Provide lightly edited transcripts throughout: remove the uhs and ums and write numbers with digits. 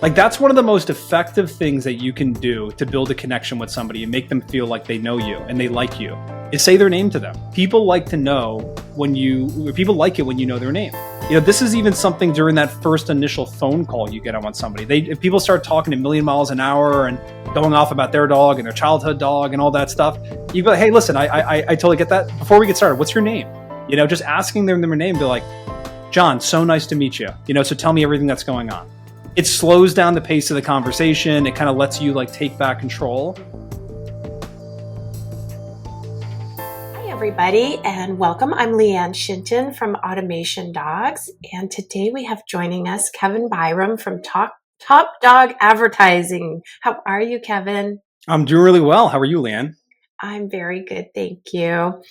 Like that's one of the most effective things that you can do to build a connection with somebody and make them feel like they know you and they like you is say their name to them. People like to know people like it when you know their name. This is even something during that first initial phone call you get on with somebody. If people start talking a million miles an hour and going off about their dog and their childhood dog and all that stuff, you go, hey, listen, I totally get that. Before we get started, what's your name? Just asking them their name, be like, John, so nice to meet you. So tell me everything that's going on. It slows down the pace of the conversation. It kind of lets you take back control. Hi, everybody, and welcome. I'm Lianne Shinton from Automation Dogs, and today we have joining us Kevin Byram from Top Dog Advertising. How are you, Kevin? I'm doing really well. How are you, Lianne? I'm very good, thank you.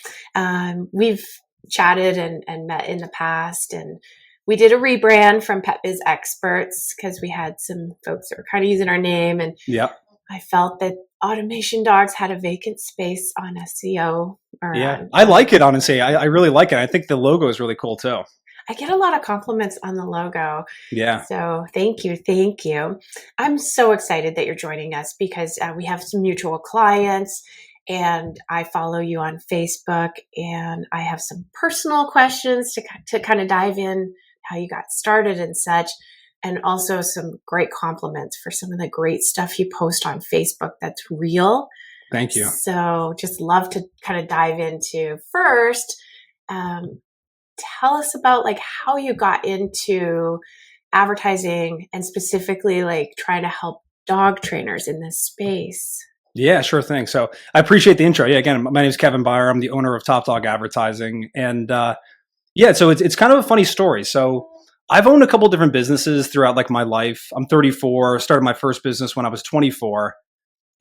We've chatted and met in the past, and we did a rebrand from Pet Biz Experts because we had some folks that were kind of using our name, and I felt that Automation Dogs had a vacant space on SEO. I like it, honestly. I really like it. I think the logo is really cool too. I get a lot of compliments on the logo. Yeah. So thank you. Thank you. I'm so excited that you're joining us because we have some mutual clients and I follow you on Facebook, and I have some personal questions to kind of dive in how you got started and such, and also some great compliments for some of the great stuff you post on Facebook that's real. Thank you. So just love to kind of dive into first. Tell us about how you got into advertising and specifically trying to help dog trainers in this space. Yeah, sure thing. So I appreciate the intro. Yeah, again, my name is Kevin Byram. I'm the owner of Top Dog Advertising. And so it's kind of a funny story. So I've owned a couple different businesses throughout my life. I'm 34, started my first business when I was 24.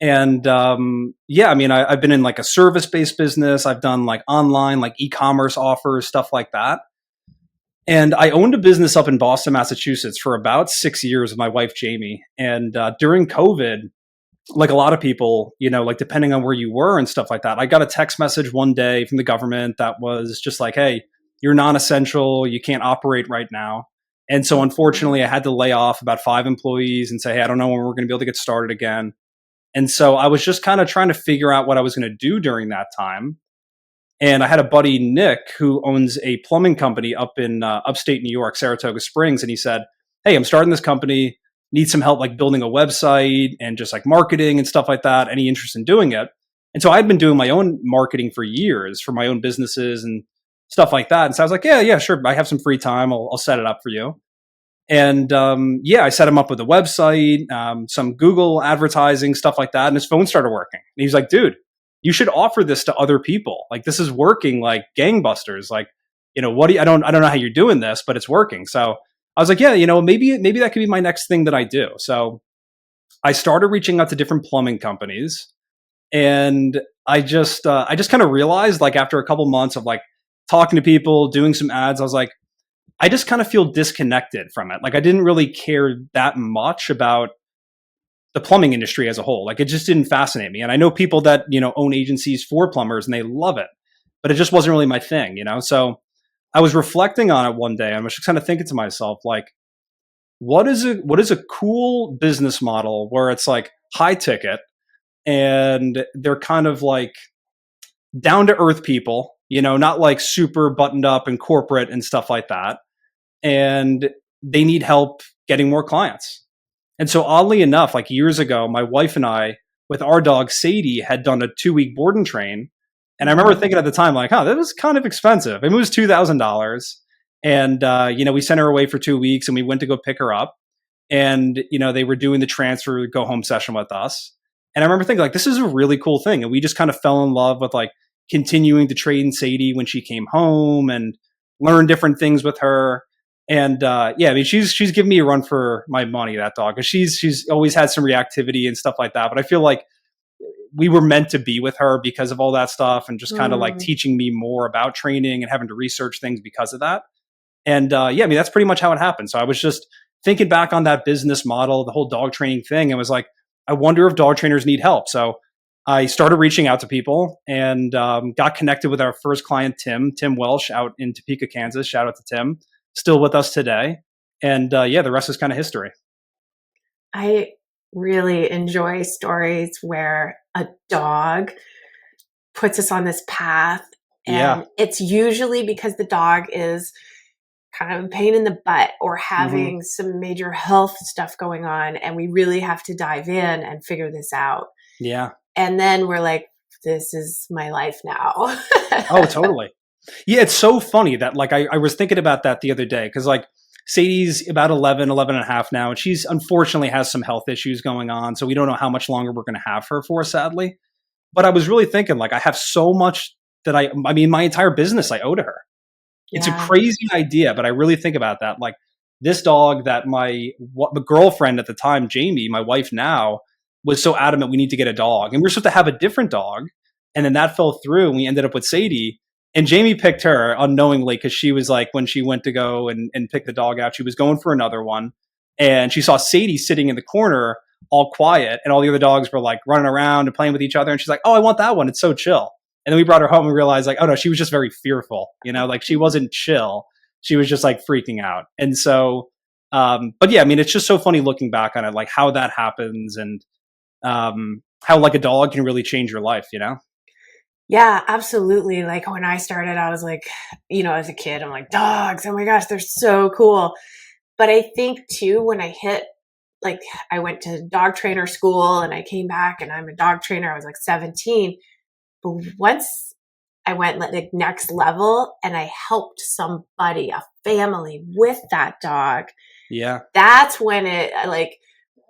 And I've been in a service-based business. I've done online, e-commerce offers, stuff like that. And I owned a business up in Boston, Massachusetts for about 6 years with my wife, Jamie. And during COVID, like a lot of people, depending on where you were and stuff like that, I got a text message one day from the government that was just hey, you're non-essential. You can't operate right now. And so unfortunately, I had to lay off about 5 employees and say, hey, I don't know when we're going to be able to get started again. And so I was just kind of trying to figure out what I was going to do during that time. And I had a buddy, Nick, who owns a plumbing company up in upstate New York, Saratoga Springs. And he said, hey, I'm starting this company, need some help building a website and just marketing and stuff like that. Any interest in doing it? And so I'd been doing my own marketing for years for my own businesses and stuff like that. And so I was like, yeah, sure. I have some free time. I'll set it up for you. And I set him up with a website, some Google advertising, stuff like that. And his phone started working. And he was like, dude, you should offer this to other people. This is working like gangbusters. I don't know how you're doing this, but it's working. So I was like, yeah, maybe that could be my next thing that I do. So I started reaching out to different plumbing companies. And I just kind of realized after a couple months of talking to people, doing some ads, I was like, I just kind of feel disconnected from it. I didn't really care that much about the plumbing industry as a whole. It just didn't fascinate me. And I know people that, own agencies for plumbers and they love it, but it just wasn't really my thing, So I was reflecting on it one day. I was just kind of thinking to myself, what is a cool business model where it's high ticket and they're kind of down to earth people, not super buttoned up and corporate and stuff like that. And they need help getting more clients. And so oddly enough, years ago, my wife and I, with our dog Sadie, had done a 2-week board and train. And I remember thinking at the time, that was kind of expensive. I mean, it was $2,000. And, we sent her away for 2 weeks and we went to go pick her up. And, they were doing the transfer go home session with us. And I remember thinking this is a really cool thing. And we just kind of fell in love with continuing to train Sadie when she came home and learn different things with her. And she's given me a run for my money, that dog, because she's always had some reactivity and stuff like that. But I feel we were meant to be with her because of all that stuff and just kind of teaching me more about training and having to research things because of that. And that's pretty much how it happened. So I was just thinking back on that business model, the whole dog training thing, and was I wonder if dog trainers need help. So I started reaching out to people and got connected with our first client, Tim Welsh, out in Topeka, Kansas. Shout out to Tim, still with us today. And the rest is kind of history. I really enjoy stories where a dog puts us on this path. Yeah. And it's usually because the dog is kind of a pain in the butt or Hmm. having some major health stuff going on. And we really have to dive in and figure this out. Yeah. And then we're like, this is my life now. Oh, totally. Yeah, it's so funny that like I was thinking about that the other day because like Sadie's about 11, 11 and a half now, and she's unfortunately has some health issues going on. So we don't know how much longer we're going to have her for, sadly. But I was really thinking like I have so much that I mean, my entire business I owe to her. It's a Yeah. crazy idea, but I really think about that. Like this dog that my girlfriend at the time, Jamie, my wife now, was so adamant we need to get a dog, and we were supposed to have a different dog, and then that fell through, and we ended up with Sadie. And Jamie picked her unknowingly because she was like when she went to go and pick the dog out, she was going for another one, and she saw Sadie sitting in the corner, all quiet, and all the other dogs were like running around and playing with each other, and she's like, "Oh, I want that one. It's so chill." And then we brought her home and realized like, oh no, she was just very fearful, like she wasn't chill. She was just like freaking out. And so, but yeah, I mean, it's just so funny looking back on it, like how that happens and how like a dog can really change your life. Yeah, absolutely. Like when I started, I was like, as a kid, I'm like, dogs, oh my gosh, they're so cool. But I think too, when I hit, like, I went to dog trainer school and I came back and I'm a dog trainer, I was like 17. But once I went like next level and I helped somebody, a family with that dog, Yeah. that's when it like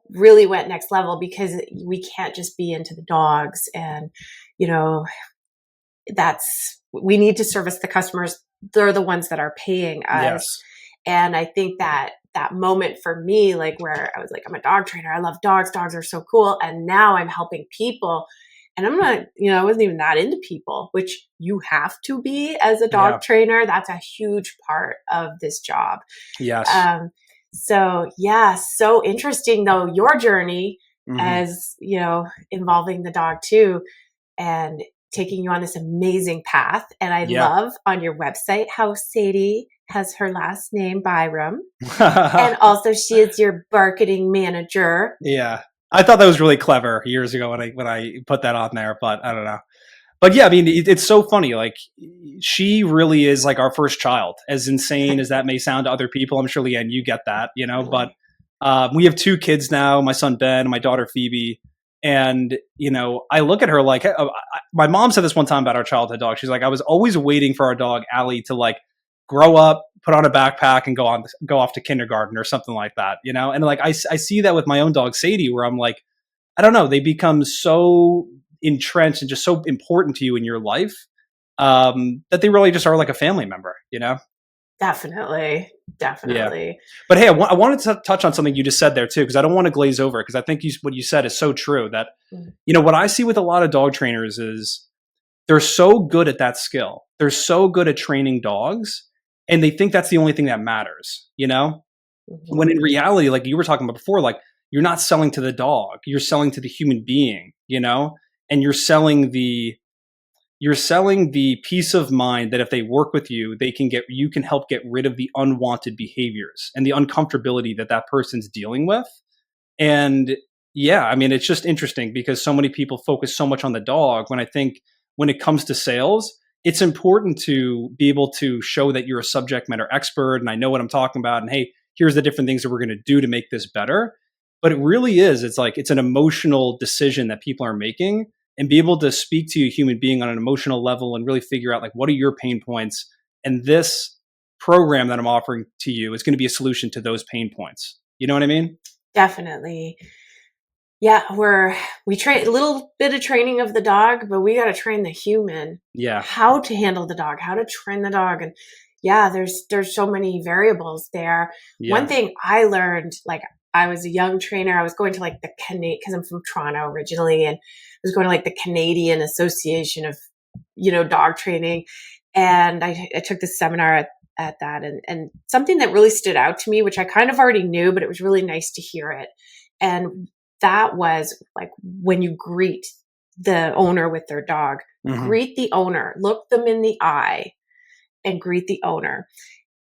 really went next level because we can't just be into the dogs and, you know, we need to service the customers. They're the ones that are paying us. Yes. And I think that moment for me, like where I was like, I'm a dog trainer. I love dogs. Dogs are so cool. And now I'm helping people. And I'm not, I wasn't even that into people, which you have to be as a dog Yeah. trainer. That's a huge part of this job. Yes. Um, so yeah, so interesting though, your journey Hmm. as, involving the dog too. And taking you on this amazing path. And I Yeah. love on your website how Sadie has her last name, Byram. And also she is your marketing manager. Yeah. I thought that was really clever years ago when I put that on there, but I don't know. But yeah, I mean, it's so funny. Like, she really is like our first child. As insane as that may sound to other people, I'm sure Lianne, you get that. But we have two kids now: my son Ben, and my daughter Phoebe. And I look at her like my mom said this one time about our childhood dog. She's like, I was always waiting for our dog Allie to like grow up, put on a backpack, and go off to kindergarten or something like that. And like I see that with my own dog Sadie, where I'm like, I don't know, they become so entrenched and just so important to you in your life that they really just are like a family member. Definitely. Yeah. Definitely. But hey, I wanted to touch on something you just said there too, because I don't want to glaze over, because I think what you said is so true that, what I see with a lot of dog trainers is they're so good at that skill. They're so good at training dogs, and they think that's the only thing that matters. When Mhm. in reality, like you were talking about before, like you're not selling to the dog, you're selling to the human being. And you're selling the peace of mind that if they work with you, you can help get rid of the unwanted behaviors and the uncomfortability that that person's dealing with. And yeah, I mean, it's just interesting because so many people focus so much on the dog, when I think when it comes to sales, it's important to be able to show that you're a subject matter expert and I know what I'm talking about. And hey, here's the different things that we're going to do to make this better. But it really is, it's like, it's an emotional decision that people are making, and be able to speak to a human being on an emotional level and really figure out like, what are your pain points? And this program that I'm offering to you is going to be a solution to those pain points. You know what I mean? Definitely. Yeah, we train a little bit of training of the dog, but we got to train the human Yeah. how to handle the dog, how to train the dog. And yeah, there's so many variables there. One Yeah. thing I learned, like I was a young trainer, I was going to like the Canadian, because I'm from Toronto originally, and I was going to like the Canadian Association of, dog training. And I took this seminar at that, and something that really stood out to me, which I kind of already knew, but it was really nice to hear it. And that was like when you greet the owner with their dog, Hmm. greet the owner, look them in the eye and greet the owner.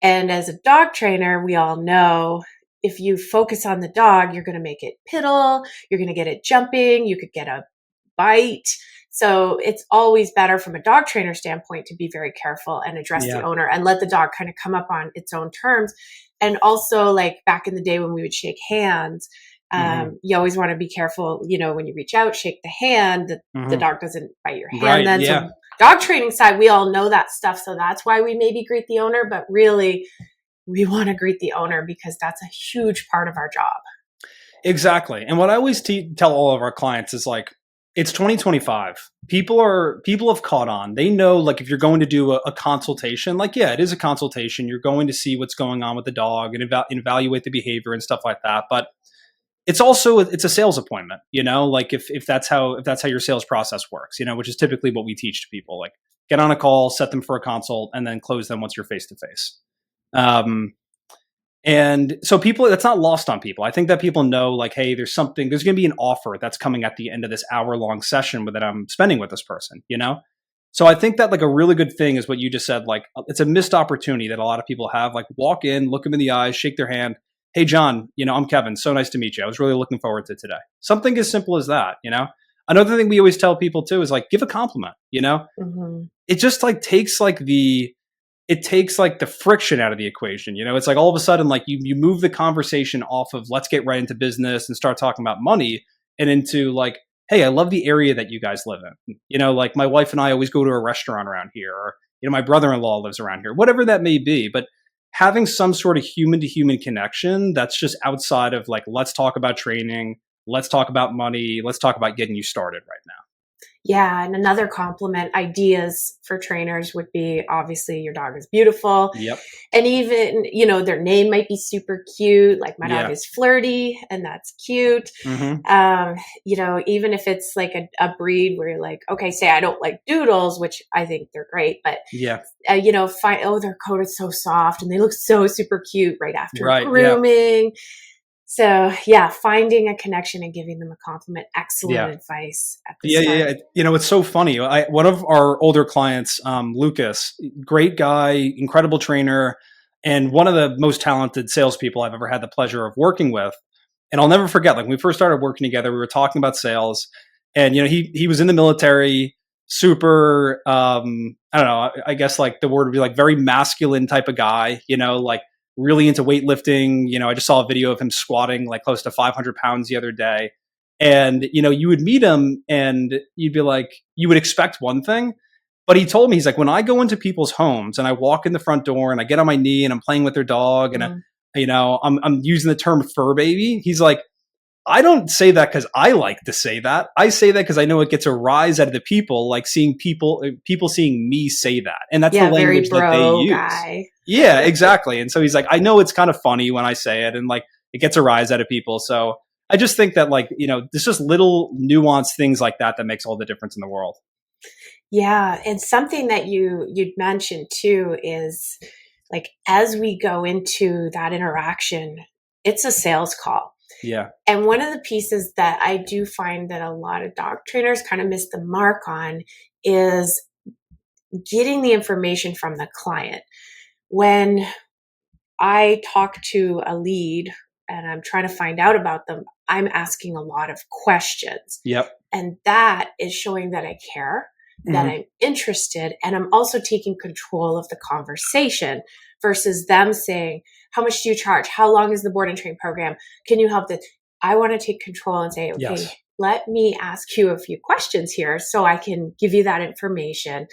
And as a dog trainer, we all know if you focus on the dog, you're going to make it piddle, you're going to get it jumping, you could get a bite. So it's always better from a dog trainer standpoint to be very careful and address the Yeah. owner and let the dog kind of come up on its own terms. And also, like back in the day when we would shake hands, you always want to be careful, when you reach out, shake the hand, that the dog doesn't bite your hand Right. then. Yeah. So dog training side, we all know that stuff. So that's why we maybe greet the owner, but really we want to greet the owner because that's a huge part of our job. Exactly. And what I always tell all of our clients is like, it's 2025. People have caught on. They know, like, if you're going to do a consultation, like, yeah, it is a consultation. You're going to see what's going on with the dog and evaluate the behavior and stuff like that. But it's also it's a sales appointment, like if that's how your sales process works, which is typically what we teach to people, like get on a call, set them for a consult, and then close them once you're face to face. And so that's not lost on people. I think that people know, like, hey, there's going to be an offer that's coming at the end of this hour-long session that I'm spending with this person, So I think that, like, a really good thing is what you just said. Like, it's a missed opportunity that a lot of people have. Like, walk in, look them in the eyes, shake their hand. Hey, John, I'm Kevin. So nice to meet you. I was really looking forward to today. Something as simple as that, Another thing we always tell people too is, like, give a compliment, It just takes the friction out of the equation. It's like all of a sudden, like, you move the conversation off of let's get right into business and start talking about money and into, like, hey, I love the area that you guys live in. Like, my wife and I always go to a restaurant around here, or, my brother-in-law lives around here, whatever that may be. But having some sort of human to human connection that's just outside of, like, let's talk about training, let's talk about money, let's talk about getting you started right now. Yeah. And another compliment ideas for trainers would be, obviously, your dog is beautiful. Yep. And even, their name might be super cute. Like, my dog is flirty, and that's cute. Mm-hmm. Even if it's like a breed where you're like, okay, say I don't like doodles, which I think they're great, but their coat is so soft and they look so super cute right after grooming. Yeah. So yeah, finding a connection and giving them a compliment. Excellent advice at the start. Yeah. It's so funny. One of our older clients, Lucas, great guy, incredible trainer, and one of the most talented salespeople I've ever had the pleasure of working with. And I'll never forget, like, when we first started working together, we were talking about sales, and, he was in the military, super, I don't know, I guess, like, the word would be, like, very masculine type of guy, like, really into weightlifting. I just saw a video of him squatting like close to 500 pounds the other day. And, you would meet him and you'd be like, you would expect one thing, but he told me, he's like, when I go into people's homes and I walk in the front door and I get on my knee and I'm playing with their dog and, I'm using the term fur baby. He's like, I don't say that because I like to say that. I say that because I know it gets a rise out of the people, like seeing people seeing me say that. And that's the language that they use. Guy. Yeah, exactly. And so he's like, I know it's kind of funny when I say it, and, like, it gets a rise out of people. So I just think that, like, there's just little nuanced things like that makes all the difference in the world. Yeah. And something that you'd mentioned too is, like, as we go into that interaction, it's a sales call. Yeah. And one of the pieces that I do find that a lot of dog trainers kind of miss the mark on is getting the information from the client. When I talk to a lead and I'm trying to find out about them, I'm asking a lot of questions. Yep. And that is showing that I care, that I'm interested, and I'm also taking control of the conversation versus them saying, how much do you charge? How long is the board and train program? Can you help this? I want to take control and say, okay, let me ask you a few questions here so I can give you that information.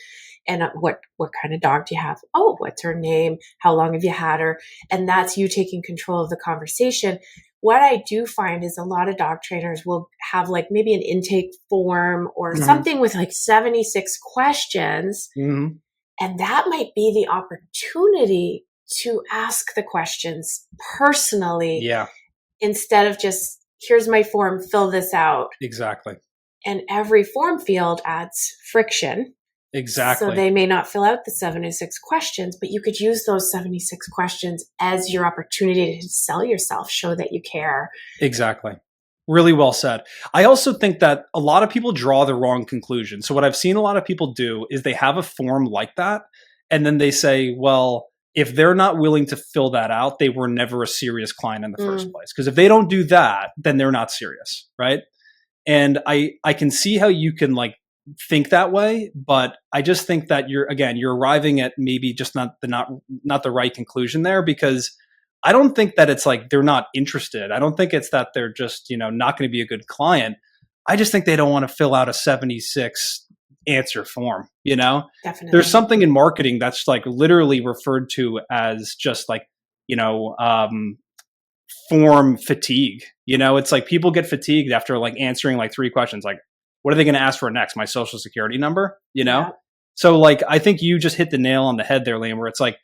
And what kind of dog do you have? Oh, what's her name? How long have you had her? And that's you taking control of the conversation. What I do find is a lot of dog trainers will have, like, maybe an intake form or something with like 76 questions. And that might be the opportunity to ask the questions personally. Yeah. Instead of just, here's my form, fill this out. Exactly. And every form field adds friction. Exactly. So they may not fill out the 76 questions, but you could use those 76 questions as your opportunity to sell yourself, show that you care. Exactly. Really well said. I also think that a lot of people draw the wrong conclusion. So what I've seen a lot of people do is they have a form like that, and then they say, well, if they're not willing to fill that out, they were never a serious client in the first Mm, place. Because if they don't do that, then they're not serious, right? And I can see how you can like think that way, but I just think that you're arriving at maybe just not the right conclusion there, because I don't think that it's like they're not interested. I don't think it's that they're just, not going to be a good client. I just think they don't want to fill out a 76 answer form, There's definitely. something in marketing that's like literally referred to as just like, you know, um, form fatigue. It's like people get fatigued after like answering like three questions. Like, what are they going to ask for next? My social security number, Yeah, So like, I think you just hit the nail on the head there, Liam, where it's like,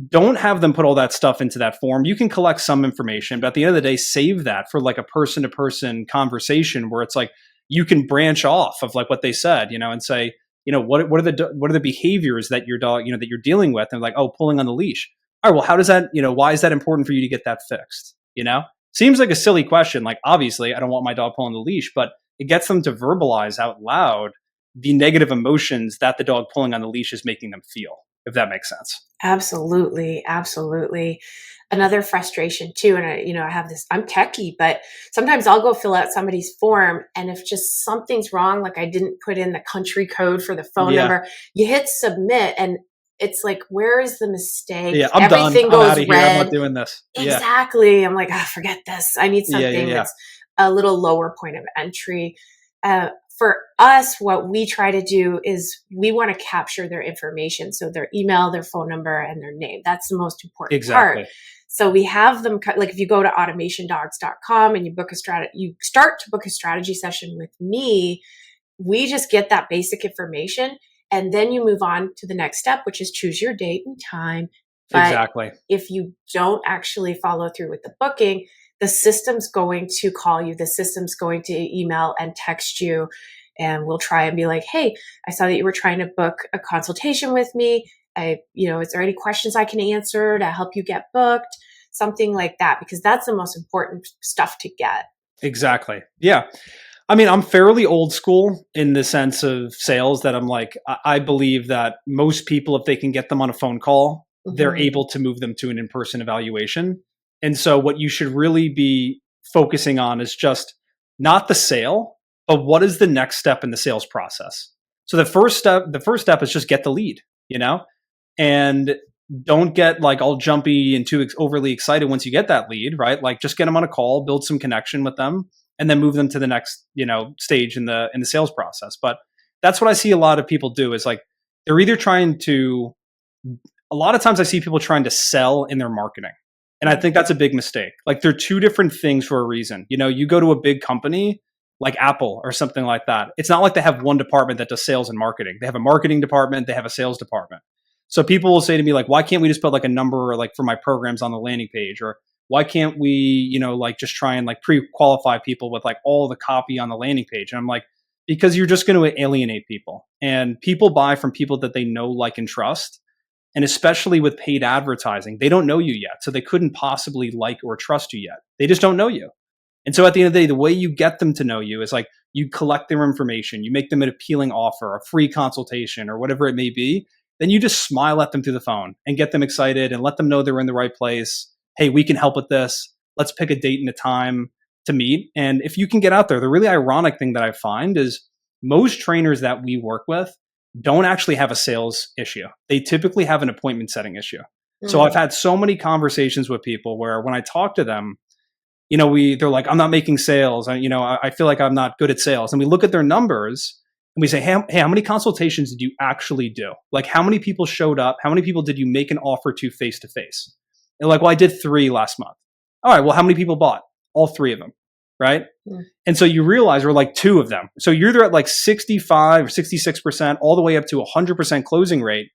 don't have them put all that stuff into that form. You can collect some information, but at the end of the day, save that for like a person to person conversation where it's like you can branch off of like what they said, and say, what are the behaviors that your dog, that you're dealing with, and like, oh, pulling on the leash. All right, well, how does that, why is that important for you to get that fixed? Seems like a silly question. Like, obviously, I don't want my dog pulling the leash, but it gets them to verbalize out loud the negative emotions that the dog pulling on the leash is making them feel, if that makes sense. absolutely, absolutely. Another frustration too, and I have this. I'm techie, but sometimes I'll go fill out somebody's form, and if just something's wrong, like I didn't put in the country code for the phone Yeah. number, you hit submit, and it's like, where is the mistake? Yeah, I'm done. Everything I'm out goes of here. I'm not red. doing this. Yeah. Exactly. I'm like, forget this. I need Yeah. Yeah. something Yeah. that's a little lower point of entry. For us, what we try to do is we want to capture their information. So their email, their phone number, and their name. That's the most important part. Exactly. So we have them, like if you go to automationdogs.com and you start to book a strategy session with me, we just get that basic information. And then you move on to the next step, which is choose your date and time. But Exactly. if you don't actually follow through with the booking, the system's going to call you, the system's going to email and text you, and we'll try and be like, hey, I saw that you were trying to book a consultation with me. Is there any questions I can answer to help you get booked? Something like that, because that's the most important stuff to get. Exactly. Yeah. I mean, I'm fairly old school in the sense of sales that I'm like, I believe that most people, if they can get them on a phone call, they're Mhm. able to move them to an in-person evaluation. And so what you should really be focusing on is just not the sale, but what is the next step in the sales process? So the first step is just get the lead, and don't get like all jumpy and too overly excited once you get that lead, right? Like just get them on a call, build some connection with them, and then move them to the next, stage in the sales process. But that's what I see a lot of people do is like they're either trying to a lot of times I see people trying to sell in their marketing. And I think that's a big mistake. Like they're two different things for a reason. You go to a big company like Apple or something like that. It's not like they have one department that does sales and marketing. They have a marketing department, they have a sales department. So people will say to me like, why can't we just put like a number or like for my programs on the landing page? Or why can't we, like just try and like pre-qualify people with like all the copy on the landing page? And I'm like, because you're just going to alienate people. And people buy from people that they know, like, and trust. And especially with paid advertising, they don't know you yet. So they couldn't possibly like or trust you yet. They just don't know you. And so at the end of the day, the way you get them to know you is like you collect their information, you make them an appealing offer, a free consultation, or whatever it may be. Then you just smile at them through the phone and get them excited and let them know they're in the right place. Hey, we can help with this. Let's pick a date and a time to meet. And if you can get out there, the really ironic thing that I find is most trainers that we work with don't actually have a sales issue. They typically have an appointment setting issue. So I've Mm. had so many conversations with people where when I talk to them, they're like, I'm not making sales. I feel like I'm not good at sales. And we look at their numbers and we say, hey, how many consultations did you actually do? Like, how many people showed up? How many people did you make an offer to face to face? And like, well, I did 3 last month. All right, well, how many people bought? All 3 of them, right? Mm. And so you realize we're like 2 of them. So you're either at like 65 or 66%, all the way up to 100% closing rate.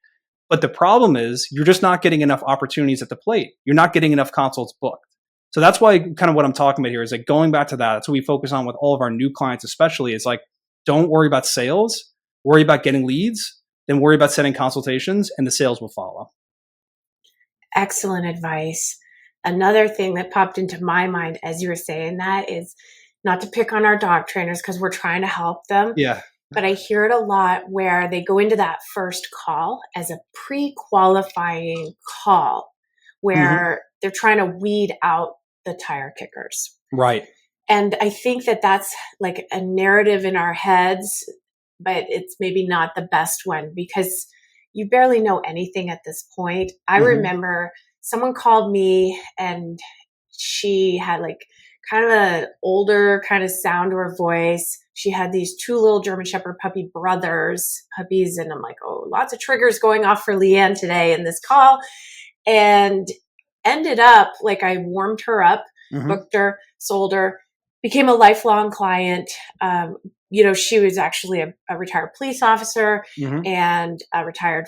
But the problem is you're just not getting enough opportunities at the plate. You're not getting enough consults booked. So that's why kind of what I'm talking about here is like going back to that. That's what we focus on with all of our new clients, especially. It's like, don't worry about sales, worry about getting leads, then worry about setting consultations, and the sales will follow. Excellent advice. Another thing that popped into my mind as you were saying that is not to pick on our dog trainers because we're trying to help them. Yeah. but I hear it a lot where they go into that first call as a pre-qualifying call Hmm. where they're trying to weed out the tire kickers. Right. And I think that that's like a narrative in our heads, but it's maybe not the best one because you barely know anything at this point. I Hmm. remember someone called me and she had like kind of an older kind of sound to her voice. She had these two little German Shepherd puppies. And I'm like, oh, lots of triggers going off for Lianne today in this call. And ended up like I warmed her up, Hmm. booked her, sold her, became a lifelong client. She was actually a retired police officer Hmm. and a retired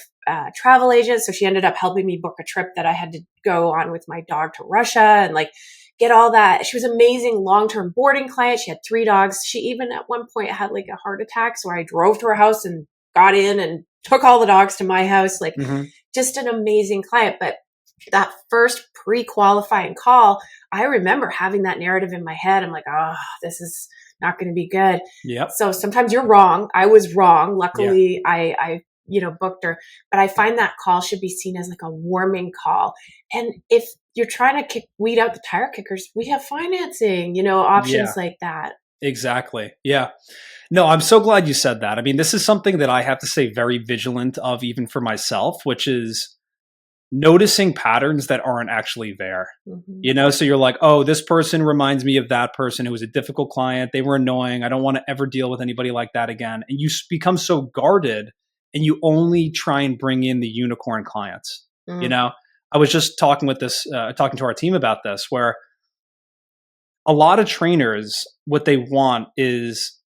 travel agent. So she ended up helping me book a trip that I had to go on with my dog to Russia and like get all that. She was an amazing long-term boarding client. She had 3 dogs. She even at one point had like a heart attack. So I drove to her house and got in and took all the dogs to my house. Like Hmm. just an amazing client. But that first pre-qualifying call, I remember having that narrative in my head. I'm like, oh, this is not going to be good. Yep. So sometimes you're wrong. I was wrong. Yeah. Luckily, I booked her. But I find that call should be seen as like a warming call. And if you're trying to weed out the tire kickers, we have financing, options Yeah. like that. Exactly. Yeah. No, I'm so glad you said that. I mean, this is something that I have to stay very vigilant of, even for myself, which is noticing patterns that aren't actually there. Mm-hmm. So you're like, oh, this person reminds me of that person who was a difficult client. They were annoying. I don't want to ever deal with anybody like that again. And you become so guarded and you only try and bring in the unicorn clients. You Mm. know, I was just talking to our team about this, where a lot of trainers, what they want is,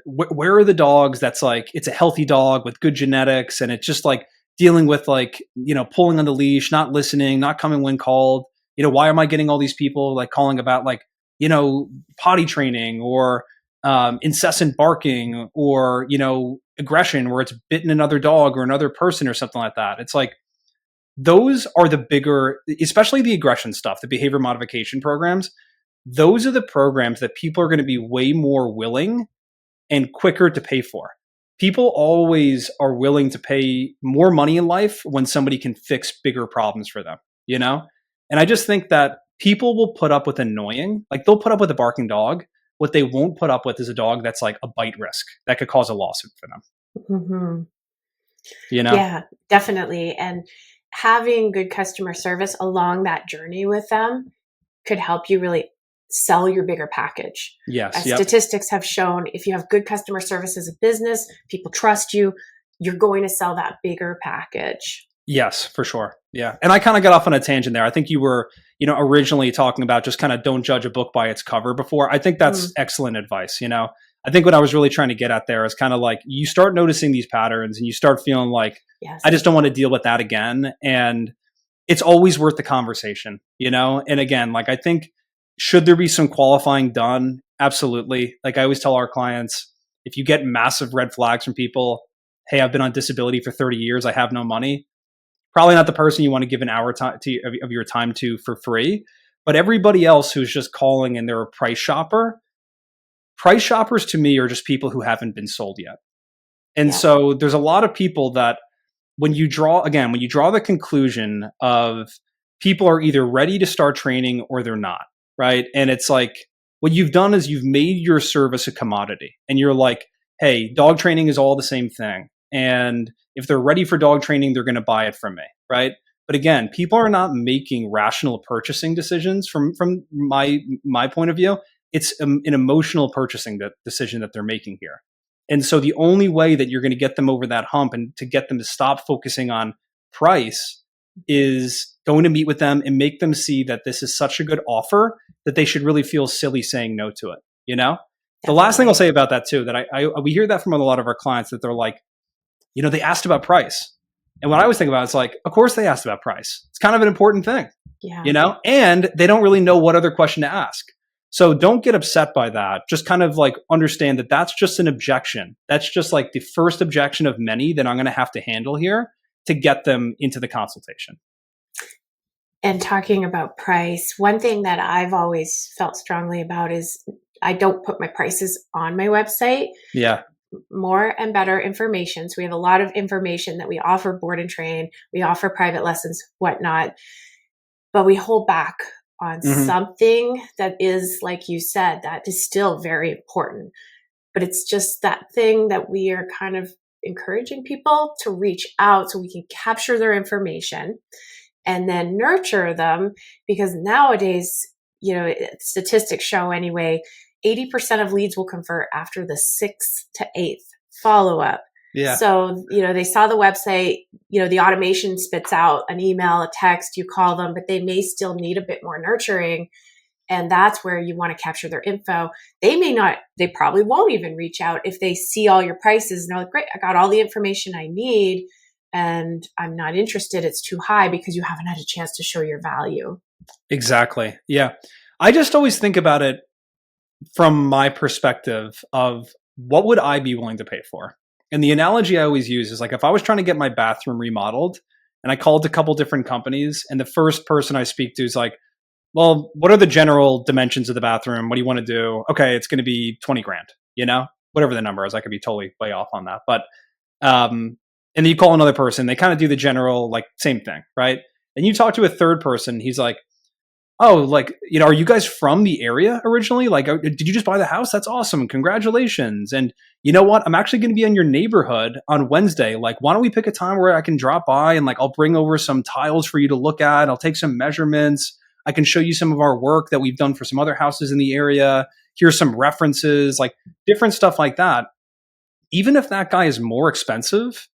where are the dogs that's like, it's a healthy dog with good genetics and it's just like dealing with like, pulling on the leash, not listening, not coming when called. Why am I getting all these people like calling about like, potty training or incessant barking or, aggression where it's bitten another dog or another person or something like that. It's like, those are the bigger, especially the aggression stuff, the behavior modification programs. Those are the programs that people are going to be way more willing and quicker to pay for. People always are willing to pay more money in life when somebody can fix bigger problems for them, you know? And I just think that people will put up with annoying, like they'll put up with a barking dog. What they won't put up with is a dog that's like a bite risk that could cause a lawsuit for them, Mm-hmm. you know? Yeah, definitely. And having good customer service along that journey with them could help you really sell your bigger package. Yes. As Yep. statistics have shown, if you have good customer service as a business, people trust you, you're going to sell that bigger package. Yes, for sure. Yeah. And I kind of got off on a tangent there. I think you were, originally talking about just kind of don't judge a book by its cover before. I think that's Mm, excellent advice. I think what I was really trying to get at there is kind of like you start noticing these patterns and you start feeling like, I yes. just don't want to deal with that again. And it's always worth the conversation. And again, like I think, should there be some qualifying done? Absolutely. Like I always tell our clients, if you get massive red flags from people, hey, I've been on disability for 30 years, I have no money, probably not the person you want to give an hour of your time to for free. But everybody else who's just calling and they're a price shoppers to me are just people who haven't been sold yet. And Yeah. so there's a lot of people that when you draw the conclusion of people are either ready to start training or they're not, right? And it's like what you've done is you've made your service a commodity and you're like, hey, dog training is all the same thing. And if they're ready for dog training, they're going to buy it from me, right? But again, people are not making rational purchasing decisions from my point of view. It's an emotional purchasing decision that they're making here. And so the only way that you're going to get them over that hump and to get them to stop focusing on price is going to meet with them and make them see that this is such a good offer that they should really feel silly saying no to it. The last thing I'll Definitely. say about that too, that we hear that from a lot of our clients that they're like, they asked about price. And what I always think about is like, of course they asked about price. It's kind of an important thing, Yeah. and they don't really know what other question to ask. So don't get upset by that. Just kind of like understand that that's just an objection. That's just like the first objection of many that I'm going to have to handle here to get them into the consultation. And talking about price, one thing that I've always felt strongly about is I don't put my prices on my website. Yeah. more and better information. So we have a lot of information that we offer board and train, we offer private lessons, whatnot, but we hold back on Hmm. something that is, like you said, that is still very important. But it's just that thing that we are kind of encouraging people to reach out so we can capture their information and then nurture them. Because nowadays, statistics show anyway, 80% of leads will convert after the sixth to eighth follow up. Yeah. So, they saw the website, the automation spits out an email, a text, you call them, but they may still need a bit more nurturing. And that's where you want to capture their info. They probably won't even reach out if they see all your prices and they're like, great, I got all the information I need and I'm not interested. It's too high because you haven't had a chance to show your value. Exactly. Yeah. I just always think about it from my perspective of what would I be willing to pay for? And the analogy I always use is like if I was trying to get my bathroom remodeled and I called a couple different companies and the first person I speak to is like, well, what are the general dimensions of the bathroom? What do you want to do? Okay, it's going to be 20 grand, whatever the number is. I could be totally way off on that. But, and then you call another person, they kind of do the general, like, same thing, right? And you talk to a third person, he's like, oh, like, are you guys from the area originally? Like, did you just buy the house? That's awesome. Congratulations. And you know what? I'm actually going to be in your neighborhood on Wednesday. Like, why don't we pick a time where I can drop by and like, I'll bring over some tiles for you to look at. I'll take some measurements. I can show you some of our work that we've done for some other houses in the area. Here's some references, like different stuff like that. Even if that guy is more expensive,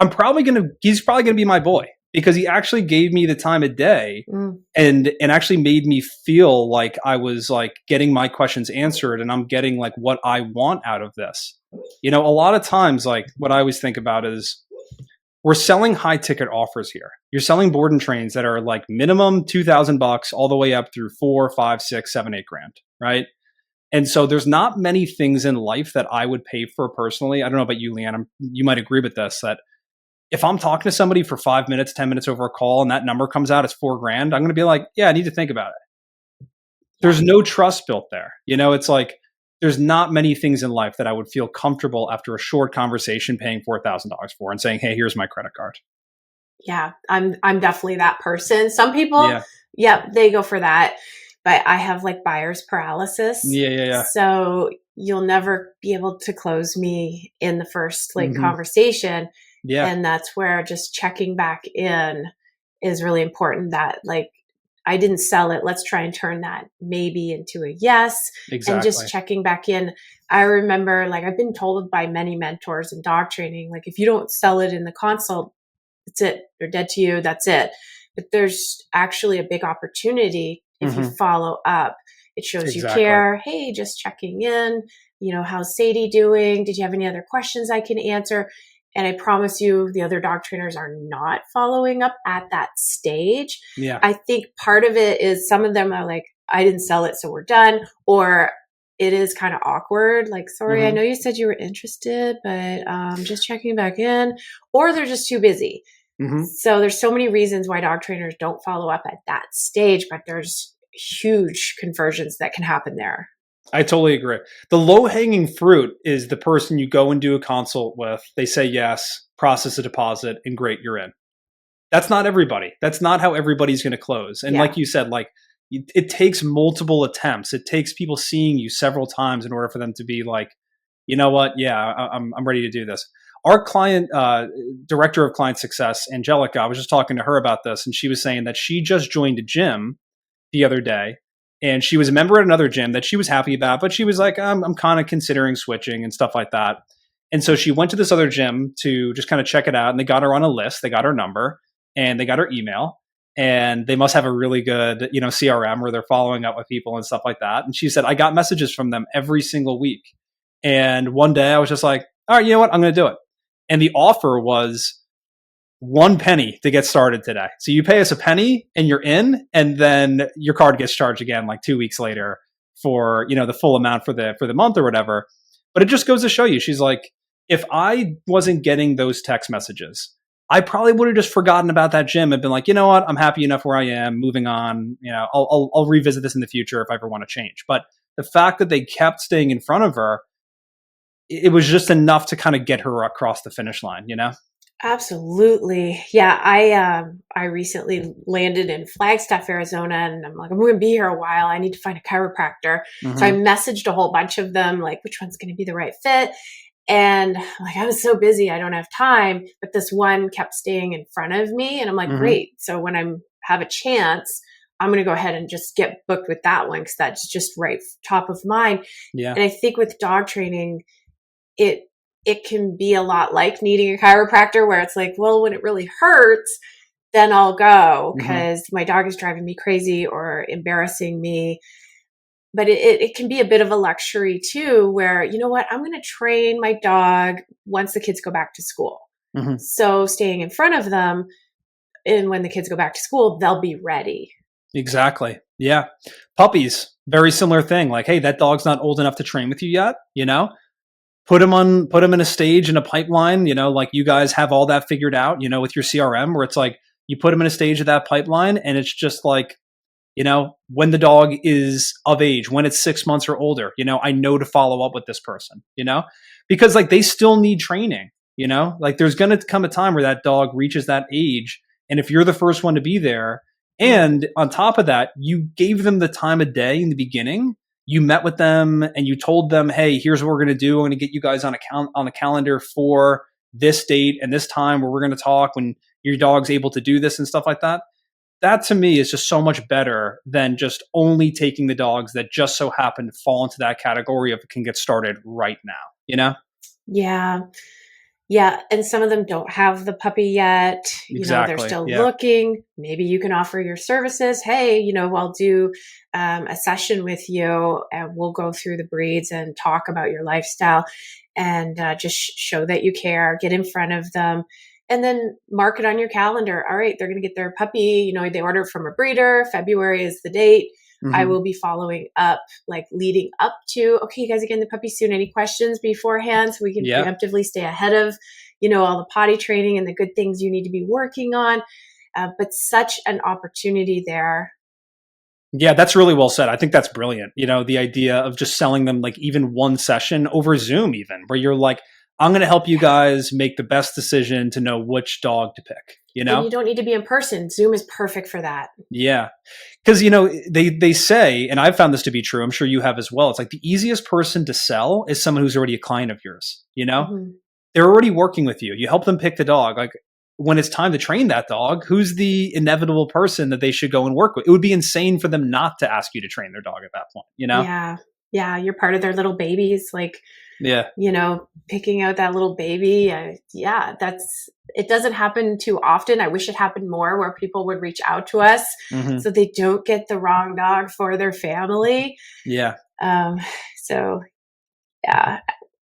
he's probably gonna be my boy because he actually gave me the time of day Mm. and actually made me feel like I was like getting my questions answered and I'm getting like what I want out of this. A lot of times, like what I always think about is we're selling high ticket offers here. You're selling board and trains that are like minimum $2,000 all the way up through 4, 5, 6, 7, 8 grand, right? And so there's not many things in life that I would pay for personally. I don't know about you, Lianne. You might agree with this, that if I'm talking to somebody for 5 minutes, 10 minutes over a call and that number comes out as 4 grand, I'm going to be like, yeah, I need to think about it. There's no trust built there. It's like, there's not many things in life that I would feel comfortable after a short conversation paying $4,000 for and saying, hey, here's my credit card. Yeah, I'm definitely that person. Some people, Yeah. yeah, they go for that. But I have like buyer's paralysis. Yeah. Yeah. Yeah. So you'll never be able to close me in the first Mhm. conversation. Yeah. And that's where just checking back in is really important, that like, I didn't sell it. Let's try and turn that maybe into a yes. Exactly. And just checking back in. I remember, like, I've been told by many mentors in dog training, like, if you don't sell it in the consult, that's it. They're dead to you. That's it. But there's actually a big opportunity if you follow up. It shows you care. Hey, just checking in. How's Sadie doing? Did you have any other questions I can answer? And I promise you, the other dog trainers are not following up at that stage. Yeah. I think part of it is some of them are like, I didn't sell it, so we're done. Or it is kind of awkward. Like, sorry, I know you said you were interested, but just checking back in. Or they're just too busy. So there's so many reasons why dog trainers don't follow up at that stage, but there's huge conversions that can happen there. I totally agree. The low-hanging fruit is the person you go and do a consult with. They say yes, process a deposit, and great, you're in. That's not everybody. That's not how everybody's going to close. And like you said, like it takes multiple attempts. It takes people seeing you several times in order for them to be like, you know what? Yeah, I'm ready to do this. Our client, director of client success, Angelica, I was just talking to her about this, and she was saying that she just joined a gym the other day, and she was a member at another gym that she was happy about, but she was like, I'm kind of considering switching and stuff like that. And so she went to this other gym to just kind of check it out, and they got her on a list. They got her number and they got her email, and they must have a really good, CRM where they're following up with people and stuff like that. And she said, I got messages from them every single week. And one day I was just like, all right, you know what? I'm going to do it. And the offer was 1 penny to get started today. So you pay us a penny and you're in, and then your card gets charged again like 2 weeks later for, the full amount for the month or whatever. But it just goes to show you, she's like, if I wasn't getting those text messages, I probably would have just forgotten about that gym and been like, you know what, I'm happy enough where I am, moving on. I'll revisit this in the future if I ever want to change. But the fact that they kept staying in front of her, it was just enough to kind of get her across the finish line, you know? Absolutely. Yeah, I recently landed in Flagstaff, Arizona, and I'm like, I'm going to be here a while. I need to find a chiropractor. So I Hmm. messaged a whole bunch of them, like, which one's going to be the right fit? And I'm like, I was so busy, I don't have time. But this one kept staying in front of me, and I'm like, Hmm. great. So when I have a chance, I'm going to go ahead and just get booked with that one because that's just right top of mind. Yeah. And I think with dog training, it it can be a lot like needing a chiropractor where it's like, well, when it really hurts, then I'll go Hmm. because my dog is driving me crazy or embarrassing me. But it can be a bit of a luxury too, where, you know what, I'm going to train my dog once the kids go back to school. Hmm. So staying in front of them, and when the kids go back to school, they'll be ready. Exactly. Yeah. Puppies, very similar thing. Like, hey, that dog's not old enough to train with you yet, you know? Put them in a stage in a pipeline, you know, like you guys have all that figured out, you know, with your CRM where it's like you put them in a stage of that pipeline and it's just like, you know, when the dog is of age, when it's 6 months or older, you know, I know to follow up with this person, you know, because like they still need training, you know, like there's going to come a time where that dog reaches that age. And if you're the first one to be there, Mm. and on top of that, you gave them the time of day in the beginning, you met with them and you told them, hey, here's what we're going to do. I'm going to get you guys on a calendar for this date and this time where we're going to talk when your dog's able to do this and stuff like that. That to me is just so much better than just only taking the dogs that just so happen to fall into that category of can get started right now, you know? Yeah. Yeah, and some of them don't have the puppy yet. You know, they're Exactly. still Yeah. looking. Maybe you can offer your services. Hey, you know, I'll do a session with you and we'll go through the breeds and talk about your lifestyle and just show that you care, get in front of them, and then mark it on your calendar. All right, they're going to get their puppy. You know, they order from a breeder. February is the date. I Hmm. will be following up, like leading up to, okay, you guys are getting the puppy soon. Any questions beforehand so we can Yeah. preemptively stay ahead of, you know, all the potty training and the good things you need to be working on. But such an opportunity there. Yeah, that's really well said. I think that's brilliant. You know, the idea of just selling them like even one session over Zoom, even where you're like, I'm going to help you guys make the best decision to know which dog to pick, you And know? you don't need to be in person. Zoom is perfect for that. Yeah. Because, you know, they say, and I've found this to be true, I'm sure you have as well. It's like the easiest person to sell is someone who's already a client of yours, you know? Mm-hmm. They're already working with you. You help them pick the dog. Like when it's time to train that dog, who's the inevitable person that they should go and work with? It would be insane for them not to ask you to train their dog at that point, you know? Yeah. Yeah. You're part of their little babies. Like, Yeah. you know, picking out that little baby. Yeah, it doesn't happen too often. I wish it happened more where people would reach out to us Hmm. so they don't get the wrong dog for their family. Yeah. Um, so yeah,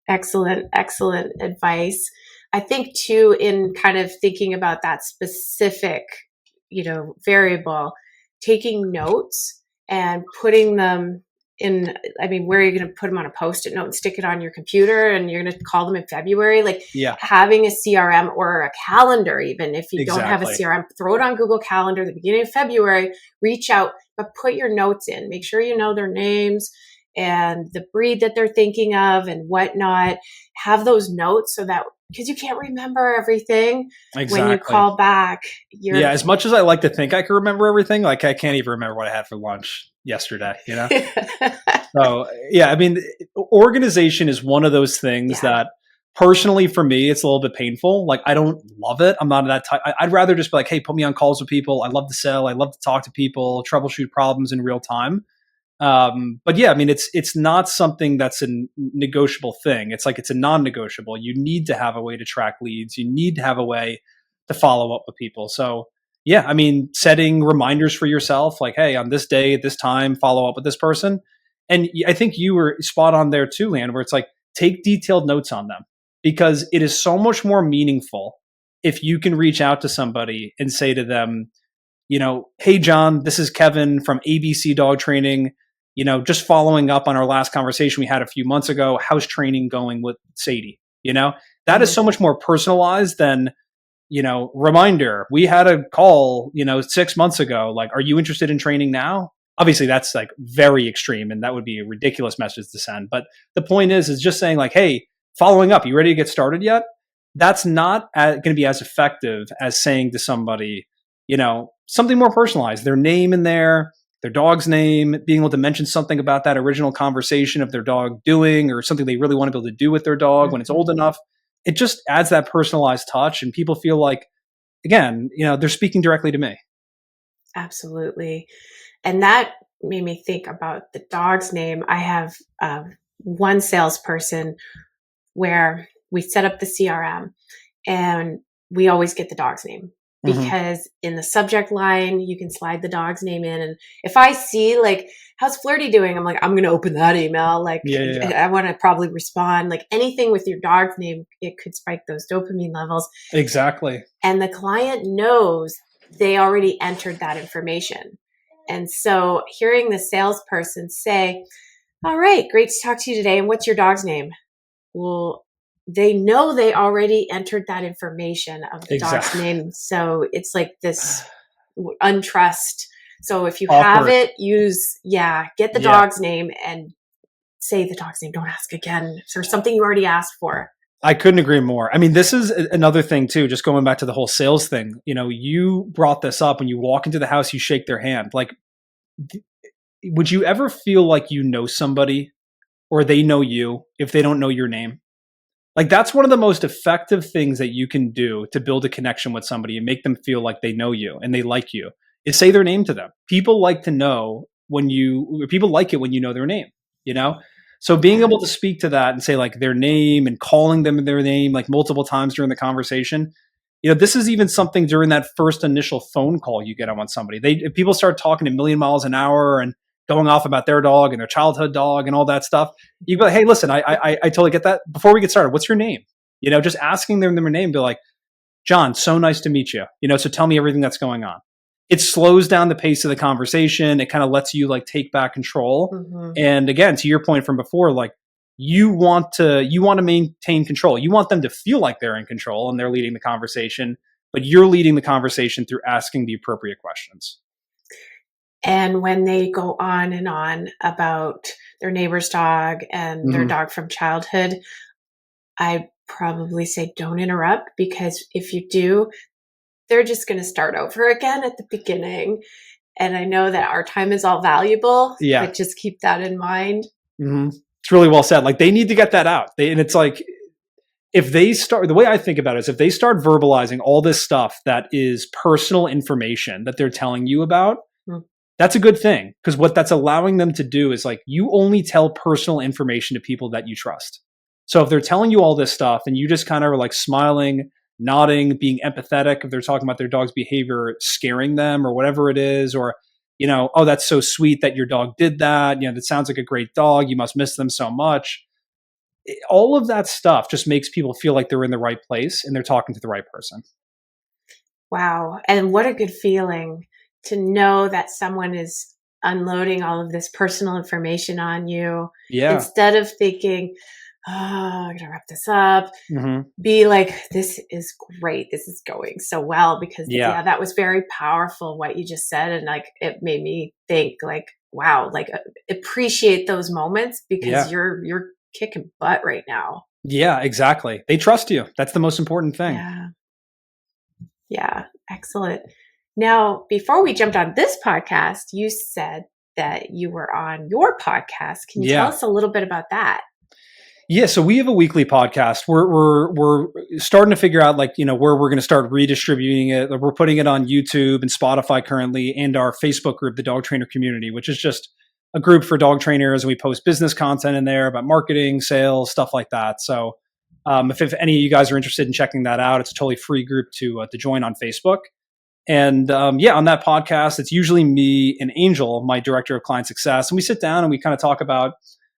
excellent, excellent advice. I think too, in kind of thinking about that specific, you know, variable, taking notes and putting them in, I mean, where are you going to put them on a post-it note and stick it on your computer and you're going to call them in February? Like Yeah. having a CRM or a calendar, even if you don't have a Exactly. CRM, throw it on Google Calendar, the beginning of February, reach out, but put your notes in, make sure you know their names and the breed that they're thinking of and whatnot. Have those notes so that, because you can't remember everything when you Exactly. call back, Yeah. you're As much as I like to think I can remember everything, like I can't even remember what I had for lunch yesterday, you know? So, yeah, I mean, organization is one of those things yeah. that personally for me, it's a little bit painful. Like, I don't love it. I'm not that type. I'd rather just be like, hey, put me on calls with people. I love to sell. I love to talk to people, troubleshoot problems in real time. But yeah, I mean, it's not something that's a negotiable thing. It's like it's a non-negotiable. You need to have a way to track leads. You need to have a way to follow up with people. So yeah, I mean, setting reminders for yourself, like, hey, on this day, at this time, follow up with this person. And I think you were spot on there too, Lianne, where it's like take detailed notes on them because it is so much more meaningful if you can reach out to somebody and say to them, you know, hey, John, this is Kevin from ABC Dog Training. You know, just following up on our last conversation we had a few months ago. How's training going with Sadie? You know, that is Mhm. so much more personalized than, you know, reminder. We had a call, you know, 6 months ago. Like, are you interested in training now? Obviously, that's like very extreme and that would be a ridiculous message to send. But the point is just saying, like, hey, following up, you ready to get started yet? That's not going to be as effective as saying to somebody, something more personalized, their name in there, their dog's name, being able to mention something about that original conversation of their dog doing, or something they really want to be able to do with their dog when it's old enough. It just adds that personalized touch, and people feel like, again, they're speaking directly to me. Absolutely. And that made me think about the dog's name. I have one salesperson where we set up the CRM and we always get the dog's name, because in the subject line, you can slide the dog's name in. And if I see like, how's Flirty doing? I'm like, I'm going to open that email. Like, I want to probably respond. Like anything with your dog's name, it could spike those dopamine levels. Exactly. And the client knows they already entered that information. And so hearing the salesperson say, all right, great to talk to you today. And what's your dog's name? Well, they know they already entered that information of the dog's name. So it's like this untrust. So if you have it, get the dog's name and say the dog's name. Don't ask again. Is there something you already asked for? I couldn't agree more. I mean, this is another thing too, just going back to the whole sales thing. You brought this up. When you walk into the house, you shake their hand. Like, would you ever feel like you know somebody or they know you if they don't know your name? Like, that's one of the most effective things that you can do to build a connection with somebody and make them feel like they know you and they like you, is say their name to them. People like to know people like it when you know their name, So being able to speak to that and say like their name and calling them their name like multiple times during the conversation, this is even something during that first initial phone call you get on somebody. If people start talking a million miles an hour and going off about their dog and their childhood dog and all that stuff, you go, hey, listen, I totally get that. Before we get started, what's your name? Just asking them their name, be like, John, so nice to meet you. So tell me everything that's going on. It slows down the pace of the conversation. It kind of lets you like take back control. And again, to your point from before, like you want to maintain control. You want them to feel like they're in control and they're leading the conversation, but you're leading the conversation through asking the appropriate questions. And when they go on and on about their neighbor's dog and their dog from childhood, I probably say don't interrupt, because if you do, they're just going to start over again at the beginning. And I know that our time is all valuable, but just keep that in mind. It's really well said. Like they need to get that out. And it's like, if they start, the way I think about it is if they start verbalizing all this stuff that is personal information that they're telling you about, that's a good thing, because what that's allowing them to do is like, you only tell personal information to people that you trust. So if they're telling you all this stuff and you just kind of are like smiling, nodding, being empathetic, if they're talking about their dog's behavior, scaring them or whatever it is, or, oh, that's so sweet that your dog did that. That sounds like a great dog. You must miss them so much. All of that stuff just makes people feel like they're in the right place and they're talking to the right person. Wow. And what a good feeling to know that someone is unloading all of this personal information on you. Instead of thinking, oh, I'm going to wrap this up, be like, this is great. This is going so well, because that was very powerful what you just said. And like, it made me think like, wow, like appreciate those moments, because you're kicking butt right now. Yeah, exactly. They trust you. That's the most important thing. Yeah. Excellent. Now, before we jumped on this podcast, you said that you were on your podcast. Can you tell us a little bit about that? Yeah, so we have a weekly podcast. We're starting to figure out like, where we're going to start redistributing it. We're putting it on YouTube and Spotify currently, and our Facebook group, the Dog Trainer Community, which is just a group for dog trainers. And we post business content in there about marketing, sales, stuff like that. So if any of you guys are interested in checking that out, it's a totally free group to join on Facebook. And on that podcast, it's usually me and Angel, my director of client success. And we sit down and we kind of talk about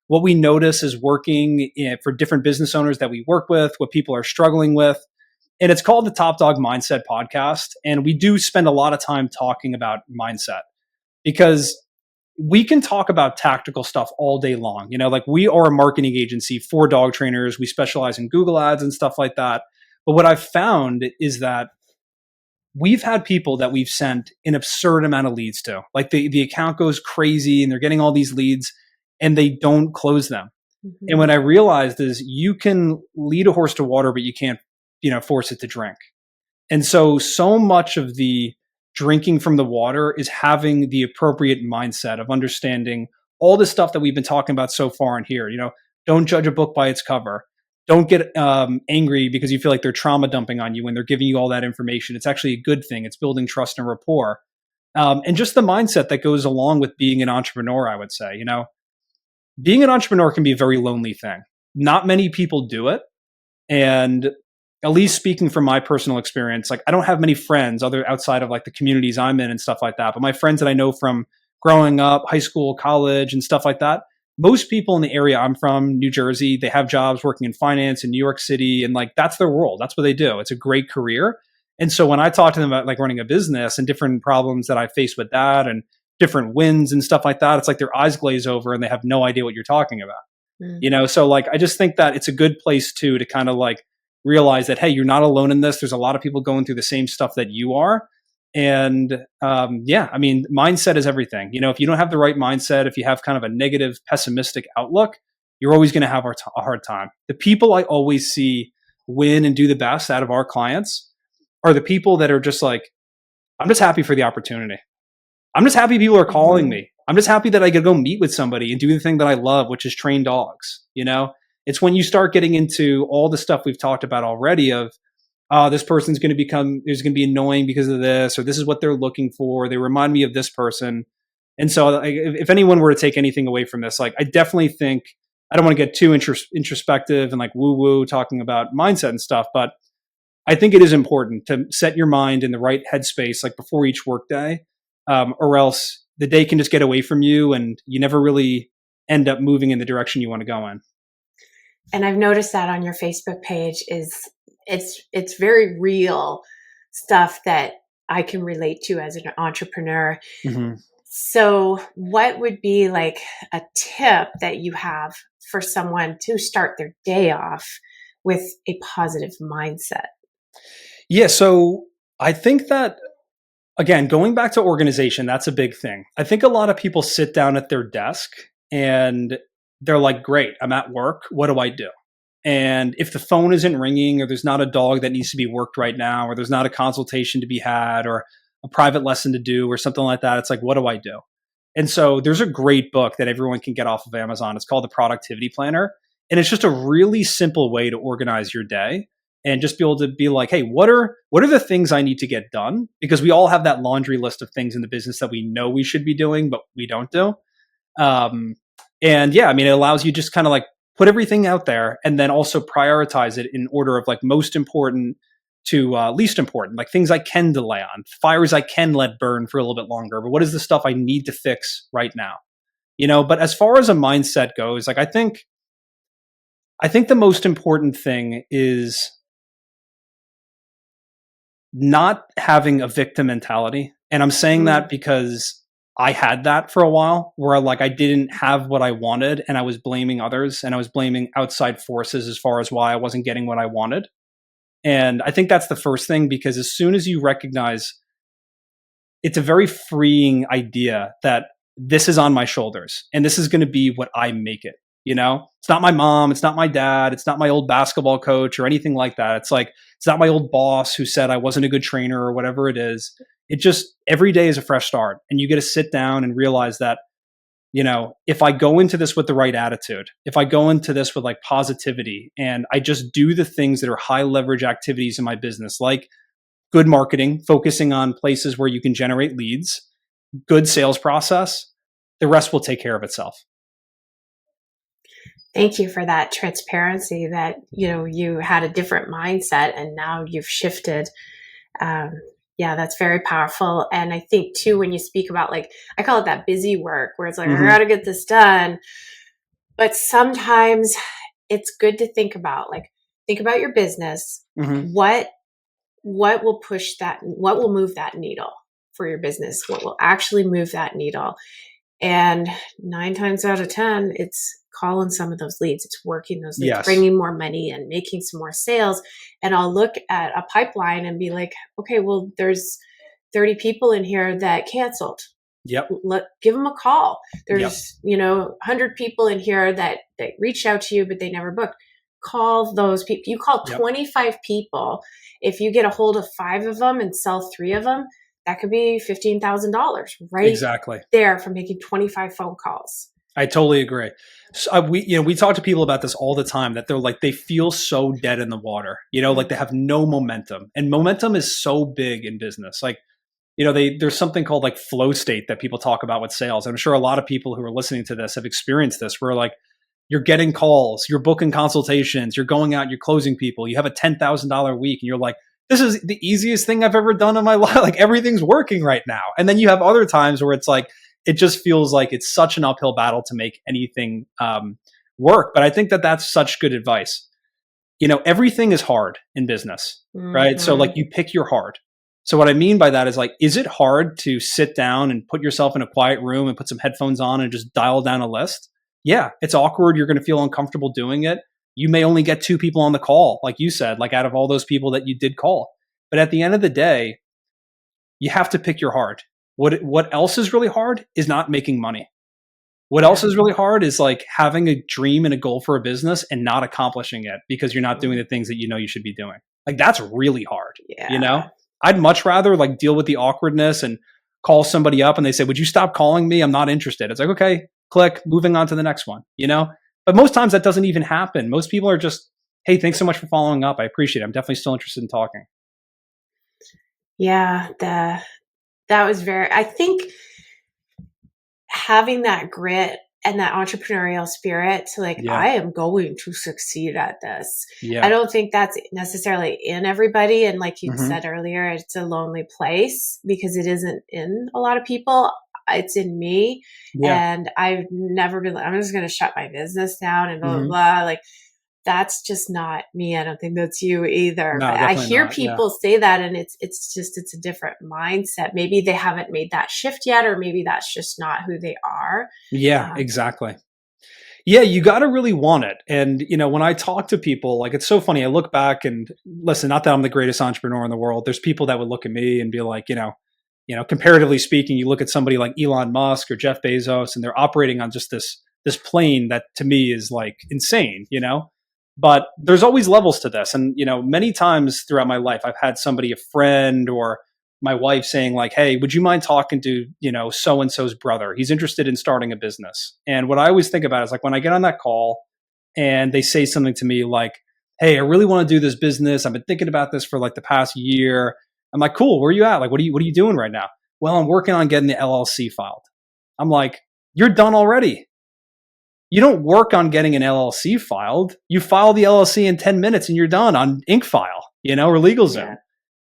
what we notice is working for different business owners that we work with, what people are struggling with. And it's called the Top Dog Mindset Podcast. And we do spend a lot of time talking about mindset, because we can talk about tactical stuff all day long. Like we are a marketing agency for dog trainers. We specialize in Google ads and stuff like that. But what I've found is that we've had people that we've sent an absurd amount of leads to. Like the account goes crazy and they're getting all these leads and they don't close them. And Mhm. what I realized is you can lead a horse to water, but you can't, force it to drink. And so much of the drinking from the water is having the appropriate mindset of understanding all the stuff that we've been talking about so far in here. Don't judge a book by its cover. Don't get angry because you feel like they're trauma dumping on you when they're giving you all that information. It's actually a good thing. It's building trust and rapport. And just the mindset that goes along with being an entrepreneur, I would say, being an entrepreneur can be a very lonely thing. Not many people do it. And at least speaking from my personal experience, like I don't have many friends other outside of like the communities I'm in and stuff like that. But my friends that I know from growing up, high school, college, and stuff like that, most people in the area I'm from, New Jersey, they have jobs working in finance in New York City, and like that's their world. That's what they do. It's a great career. And so when I talk to them about like running a business and different problems that I face with that and different wins and stuff like that, it's like their eyes glaze over and they have no idea what you're talking about. Mm. So like I just think that it's a good place too to kind of like realize that, hey, you're not alone in this. There's a lot of people going through the same stuff that you are. And yeah, I mean, mindset is everything. If you don't have the right mindset, if you have kind of a negative, pessimistic outlook, you're always going to have a hard time. The people I always see win and do the best out of our clients are the people that are just like, I'm just happy for the opportunity. I'm just happy people are calling Mhm. me. I'm just happy that I get to go meet with somebody and do the thing that I love, which is train dogs. It's when you start getting into all the stuff we've talked about already of, this person's going to is going to be annoying because of this, or this is what they're looking for. They remind me of this person. And so like, if anyone were to take anything away from this, like I definitely think I don't want to get too introspective and like woo woo talking about mindset and stuff, but I think it is important to set your mind in the right headspace, like before each workday, or else the day can just get away from you, and you never really end up moving in the direction you want to go in. And I've noticed that on your Facebook page is it's very real stuff that I can relate to as an entrepreneur. Mm-hmm. So, what would be like a tip that you have for someone to start their day off with a positive mindset? Yeah, so I think that again, going back to organization, that's a big thing. I think a lot of people sit down at their desk and they're like, great, I'm at work. What do I do? And if the phone isn't ringing, or there's not a dog that needs to be worked right now, or there's not a consultation to be had, or a private lesson to do, or something like that, it's like, what do I do? And so there's a great book that everyone can get off of Amazon. It's called The Productivity Planner. And it's just a really simple way to organize your day and just be able to be like, hey, what are the things I need to get done? Because we all have that laundry list of things in the business that we know we should be doing, but we don't do. Um, and yeah, I mean, it allows you just kind of like put everything out there and then also prioritize it in order of like most important to least important, like things I can delay on, fires I can let burn for a little bit longer. But what is the stuff I need to fix right now? But as far as a mindset goes, like I think the most important thing is not having a victim mentality. And I'm saying that Mm. because I had that for a while where like I didn't have what I wanted and I was blaming others and I was blaming outside forces as far as why I wasn't getting what I wanted. And I think that's the first thing, because as soon as you recognize, it's a very freeing idea that this is on my shoulders and this is going to be what I make it. It's not my mom, it's not my dad, it's not my old basketball coach or anything like that. It's like, it's not my old boss who said I wasn't a good trainer or whatever it is. It just, every day is a fresh start. And you get to sit down and realize that, if I go into this with the right attitude, if I go into this with like positivity and I just do the things that are high leverage activities in my business, like good marketing, focusing on places where you can generate leads, good sales process, the rest will take care of itself. Thank you for that transparency that, you had a different mindset and now you've shifted. Um, yeah, that's very powerful. And I think too, when you speak about like, I call it that busy work where it's like, I Mm-hmm. got to get this done. But sometimes it's good to think about your business. Mm-hmm. What will push that? What will move that needle for your business? What will actually move that needle? And 9 times out of 10, it's calling some of those leads. It's working those leads, Yes. bringing more money and making some more sales. And I'll look at a pipeline and be like, okay, well, there's 30 people in here that canceled. Yep. Give them a call. Yep. There's, 100 people in here that reached out to you, but they never booked. Call those people. You call Yep. 25 people. If you get a hold of 5 of them and sell 3 of them, that could be $15,000 right Exactly. there from making 25 phone calls. I totally agree. So, we talk to people about this all the time, that they're like, they feel so dead in the water, like they have no momentum, and momentum is so big in business. Like, there's something called like flow state that people talk about with sales. I'm sure a lot of people who are listening to this have experienced this, where like you're getting calls, you're booking consultations, you're going out, you're closing people, you have a $10,000 week, and you're like, this is the easiest thing I've ever done in my life. Like everything's working right now. And then you have other times where it's like, it just feels like it's such an uphill battle to make anything work. But I think that that's such good advice. Everything is hard in business, right? So like you pick your hard. So what I mean by that is like, is it hard to sit down and put yourself in a quiet room and put some headphones on and just dial down a list? Yeah, it's awkward. You're going to feel uncomfortable doing it. You may only get 2 people on the call, like you said, like out of all those people that you did call. But at the end of the day, you have to pick your hard. What else is really hard is not making money. What else is really hard is like having a dream and a goal for a business and not accomplishing it because you're not doing the things that you should be doing. Like that's really hard. Yeah. I'd much rather like deal with the awkwardness and call somebody up and they say, would you stop calling me? I'm not interested. It's like, okay, click, moving on to the next one, But most times that doesn't even happen. Most people are just, hey, thanks so much for following up. I appreciate it. I'm definitely still interested in talking. Yeah, I think having that grit and that entrepreneurial spirit to like, I am going to succeed at this. Yeah. I don't think that's necessarily in everybody. And like you said earlier, it's a lonely place because it isn't in a lot of people. It's in me. Yeah. And I've never been, I'm just going to shut my business down and blah, blah, blah. Like, that's just not me. I don't think that's you either. No, but I hear people say that, and it's a different mindset. Maybe they haven't made that shift yet, or maybe that's just not who they are. Yeah, exactly. Yeah, you got to really want it. And, when I talk to people, like, it's so funny. I look back and listen, not that I'm the greatest entrepreneur in the world. There's people that would look at me and be like, comparatively speaking, you look at somebody like Elon Musk or Jeff Bezos, and they're operating on just this plane that to me is like insane, But there's always levels to this. And, many times throughout my life, I've had somebody, a friend or my wife saying like, hey, would you mind talking to, so-and-so's brother? He's interested in starting a business. And what I always think about is like when I get on that call and they say something to me like, hey, I really want to do this business. I've been thinking about this for like the past year. I'm like, cool, where are you at? Like, what are you doing right now? Well, I'm working on getting the LLC filed. I'm like, you're done already. You don't work on getting an LLC filed. You file the LLC in 10 minutes and you're done on InkFile, or LegalZoom. Yeah.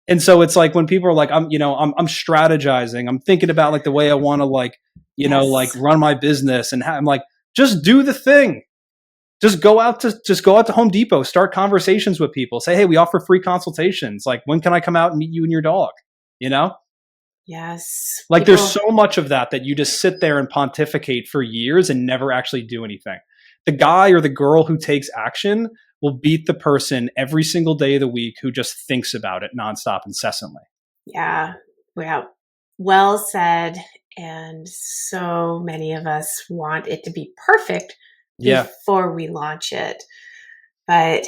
And so it's like when people are like, I'm strategizing. I'm thinking about like the way I want to like, like run my business. And I'm like, just do the thing. Just go out to Home Depot, start conversations with people. Say, hey, we offer free consultations. Like, when can I come out and meet you and your dog? Yes. Like there's so much of that you just sit there and pontificate for years and never actually do anything. The guy or the girl who takes action will beat the person every single day of the week who just thinks about it nonstop, incessantly. Yeah. Well said. And so many of us want it to be perfect before we launch it. But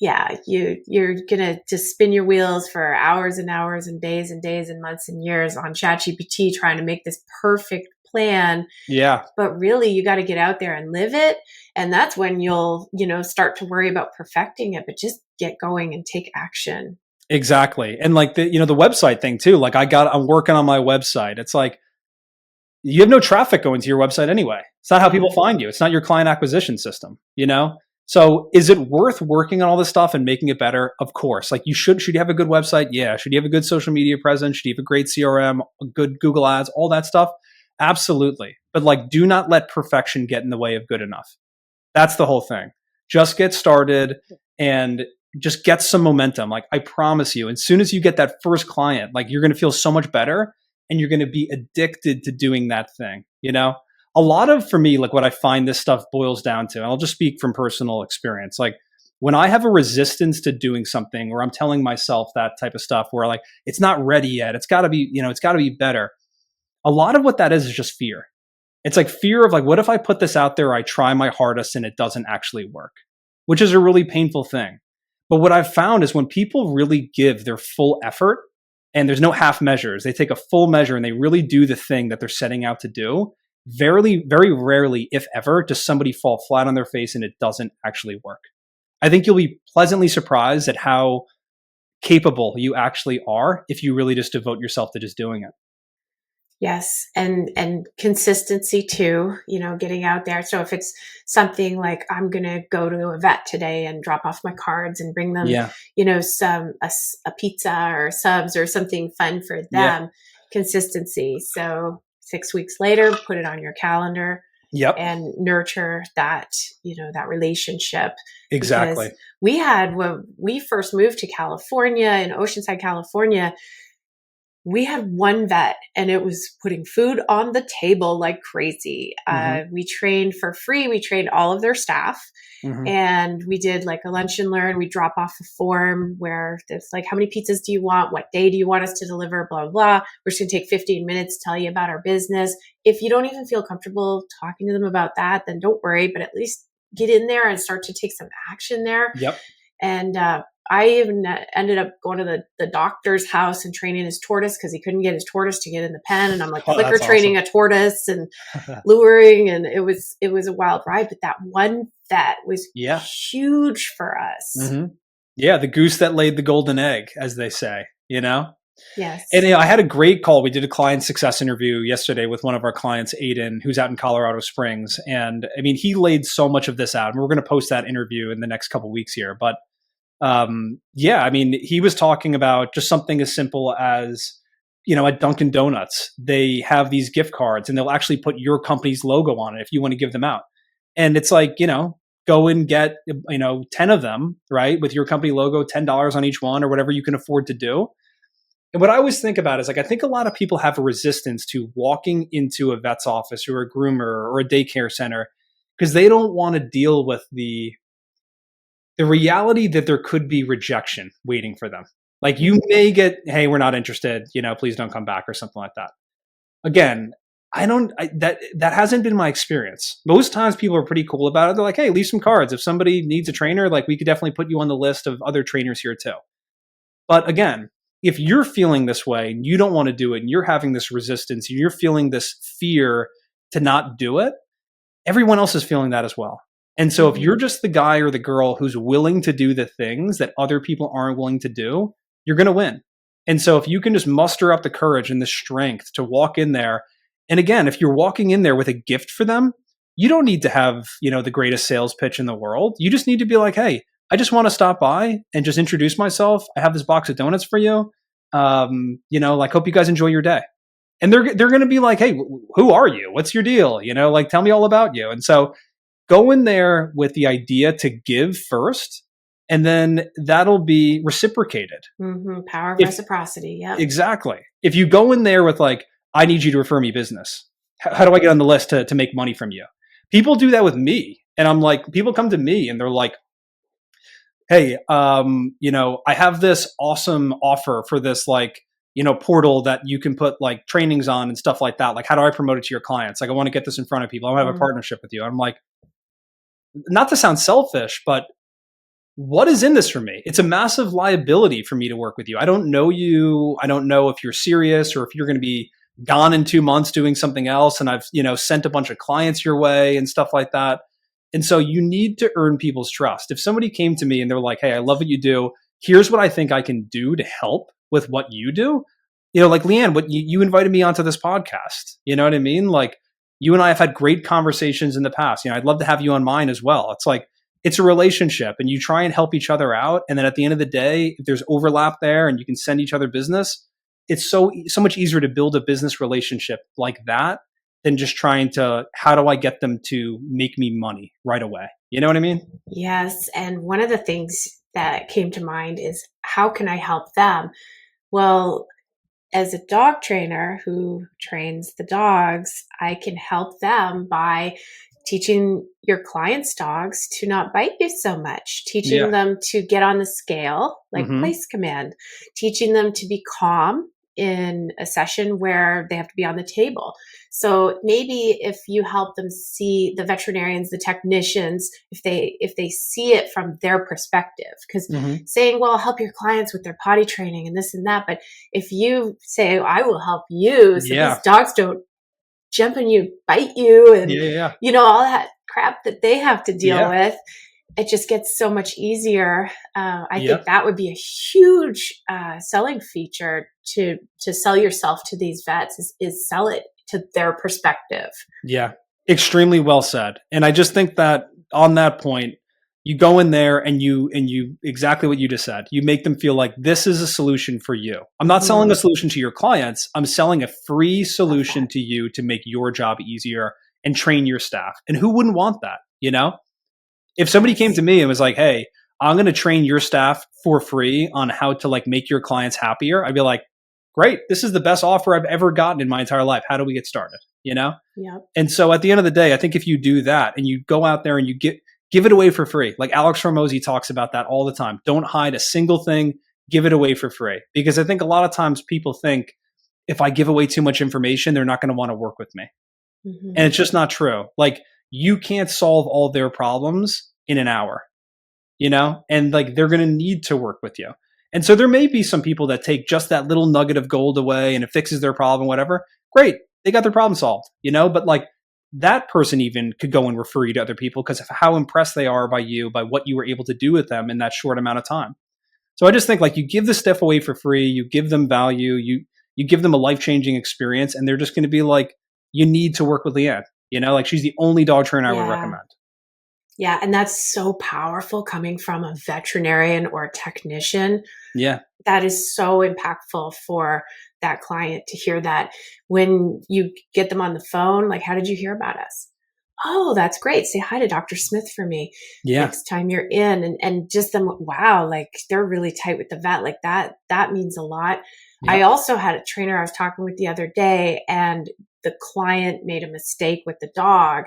yeah, you're going to just spin your wheels for hours and hours and days and months and years on ChatGPT trying to make this perfect plan. Yeah. But really, you got to get out there and live it. And that's when you'll, start to worry about perfecting it, but just get going and take action. Exactly. And like the website thing too, like I'm working on my website. It's like, you have no traffic going to your website anyway. It's not how people find you. It's not your client acquisition system, So is it worth working on all this stuff and making it better? Of course. Like should you have a good website? Yeah. Should you have a good social media presence? Should you have a great CRM, a good Google ads, all that stuff? Absolutely. But like, do not let perfection get in the way of good enough. That's the whole thing. Just get started and just get some momentum. Like I promise you, as soon as you get that first client, like you're going to feel so much better and you're going to be addicted to doing that thing. A lot of, for me, like what I find this stuff boils down to, and I'll just speak from personal experience. Like when I have a resistance to doing something, or I'm telling myself that type of stuff where like, it's not ready yet. It's gotta be, it's gotta be better. A lot of what that is just fear. It's like fear of like, what if I put this out there, I try my hardest and it doesn't actually work, which is a really painful thing. But what I've found is when people really give their full effort and there's no half measures, they take a full measure and they really do the thing that they're setting out to do. Very rarely, if ever, does somebody fall flat on their face and it doesn't actually work. I think you'll be pleasantly surprised at how capable you actually are if you really just devote yourself to just doing it. Yes, and consistency too, getting out there. So if it's something like I'm going to go to a vet today and drop off my cards and bring them, Yeah. a pizza or subs or something fun for them, consistency. So 6 weeks later, put it on your calendar. Yep. And nurture that, that relationship. Exactly. Because we had, when we first moved to California, in Oceanside, California, we had one vet and it was putting food on the table like crazy. We trained for free. We trained all of their staff and we did like a lunch and learn. We drop off a form where there's like, how many pizzas do you want? What day do you want us to deliver? Blah, blah, blah. We're just going to take 15 minutes to tell you about our business. If you don't even feel comfortable talking to them about that, then don't worry, but at least get in there and start to take some action there. Yep. And, I even ended up going to the doctor's house and training his tortoise because he couldn't get his tortoise to get in the pen. And I'm like clicker training a tortoise and luring. And it was a wild ride. But that one vet was huge for us. Yeah. The goose that laid the golden egg, as they say, Yes. And I had a great call. We did a client success interview yesterday with one of our clients, Aiden, who's out in Colorado Springs. And I mean, he laid so much of this out. And we're going to post that interview in the next couple of weeks here. But I mean, he was talking about just something as simple as, at Dunkin' Donuts, they have these gift cards and they'll actually put your company's logo on it if you want to give them out. And it's like, go and get, 10 of them, right? With your company logo, $10 on each one or whatever you can afford to do. And what I always think about is like, I think a lot of people have a resistance to walking into a vet's office or a groomer or a daycare center because they don't want to deal with the reality that there could be rejection waiting for them. Like you may get, hey, we're not interested, please don't come back or something like that. Again, that hasn't been my experience. Most times people are pretty cool about it. They're like, hey, leave some cards. If somebody needs a trainer, like we could definitely put you on the list of other trainers here too. But again, if you're feeling this way and you don't want to do it and you're having this resistance and you're feeling this fear to not do it, everyone else is feeling that as well. And so if you're just the guy or the girl who's willing to do the things that other people aren't willing to do, you're going to win. And so if you can just muster up the courage and the strength to walk in there, and again, if you're walking in there with a gift for them, you don't need to have, the greatest sales pitch in the world. You just need to be like, hey, I just want to stop by and just introduce myself. I have this box of donuts for you. Hope you guys enjoy your day. And they're going to be like, hey, who are you? What's your deal? Tell me all about you. And so go in there with the idea to give first, and then that'll be reciprocated. Power of reciprocity. Yeah, exactly. If you go in there with like, I need you to refer me business. How do I get on the list to make money from you? People do that with me. And I'm like, people come to me and they're like, hey, I have this awesome offer for this portal that you can put like trainings on and stuff like that. Like, how do I promote it to your clients? Like, I want to get this in front of people. I want to have a partnership with you. I'm like, not to sound selfish, but what is in this for me? It's a massive liability for me to work with you. I don't know you. I don't know if you're serious or if you're going to be gone in 2 months doing something else. And I've, sent a bunch of clients your way and stuff like that. And so you need to earn people's trust. If somebody came to me and they're like, hey, I love what you do. Here's what I think I can do to help with what you do. Like Lianne, what you invited me onto this podcast. You know what I mean? Like, you and I have had great conversations in the past. I'd love to have you on mine as well. It's like, it's a relationship and you try and help each other out. And then at the end of the day, if there's overlap there and you can send each other business, it's so much easier to build a business relationship like that than just trying to, how do I get them to make me money right away? You know what I mean? Yes. And one of the things that came to mind is, how can I help them? Well, as a dog trainer who trains the dogs, I can help them by teaching your clients' dogs to not bite you so much, teaching them to get on the scale, like place command, teaching them to be calm in a session where they have to be on the table. So maybe if you help them see the veterinarians, the technicians, if they see it from their perspective, because Hmm. saying, well, help your clients with their potty training and this and that. But if you say, I will help you so these Yeah. dogs don't jump on you, bite you, and, Yeah. Yeah. all that crap that they have to deal Yeah. with, it just gets so much easier. I think Yep. that would be a huge selling feature to sell yourself to these vets is sell it to their perspective. Yeah. Extremely well said. And I just think that on that point, you go in there and you exactly what you just said. You make them feel like this is a solution for you. I'm not selling Mm-hmm. a solution to your clients. I'm selling a free Love solution that. to you to make your job easier and train your staff. And who wouldn't want that, you know? If somebody came Yes. to me and was like, "Hey, I'm going to train your staff for free on how to like make your clients happier," I'd be like, "Great, this is the best offer I've ever gotten in my entire life. How do we get started?" You know? Yep. And so at the end of the day, I think if you do that and you go out there and you give it away for free, like Alex Hormozy talks about that all the time. Don't hide a single thing, give it away for free. Because I think a lot of times people think if I give away too much information, they're not going to want to work with me. And Mm-hmm. it's just not true. Like you can't solve all their problems in an hour, you know? And like they're going to need to work with you. And so there may be some people that take just that little nugget of gold away and it fixes their problem, whatever. Great. They got their problem solved, you know? But like that person even could go and refer you to other people because of how impressed they are by you, by what you were able to do with them in that short amount of time. So I just think like you give the stuff away for free, you give them value, you give them a life-changing experience, and they're just going to be like, you need to work with Lianne. You know, like she's the only dog trainer I would Yeah. recommend. Yeah. And that's so powerful coming from a veterinarian or a technician. Yeah. That is so impactful for that client to hear that when you get them on the phone, like, how did you hear about us? Oh, that's great. Say hi to Dr. Smith for me Yeah. next time you're in. And just them, wow, like they're really tight with the vet. Like that means a lot. I Yep. also had a trainer I was talking with the other day, and the client made a mistake with the dog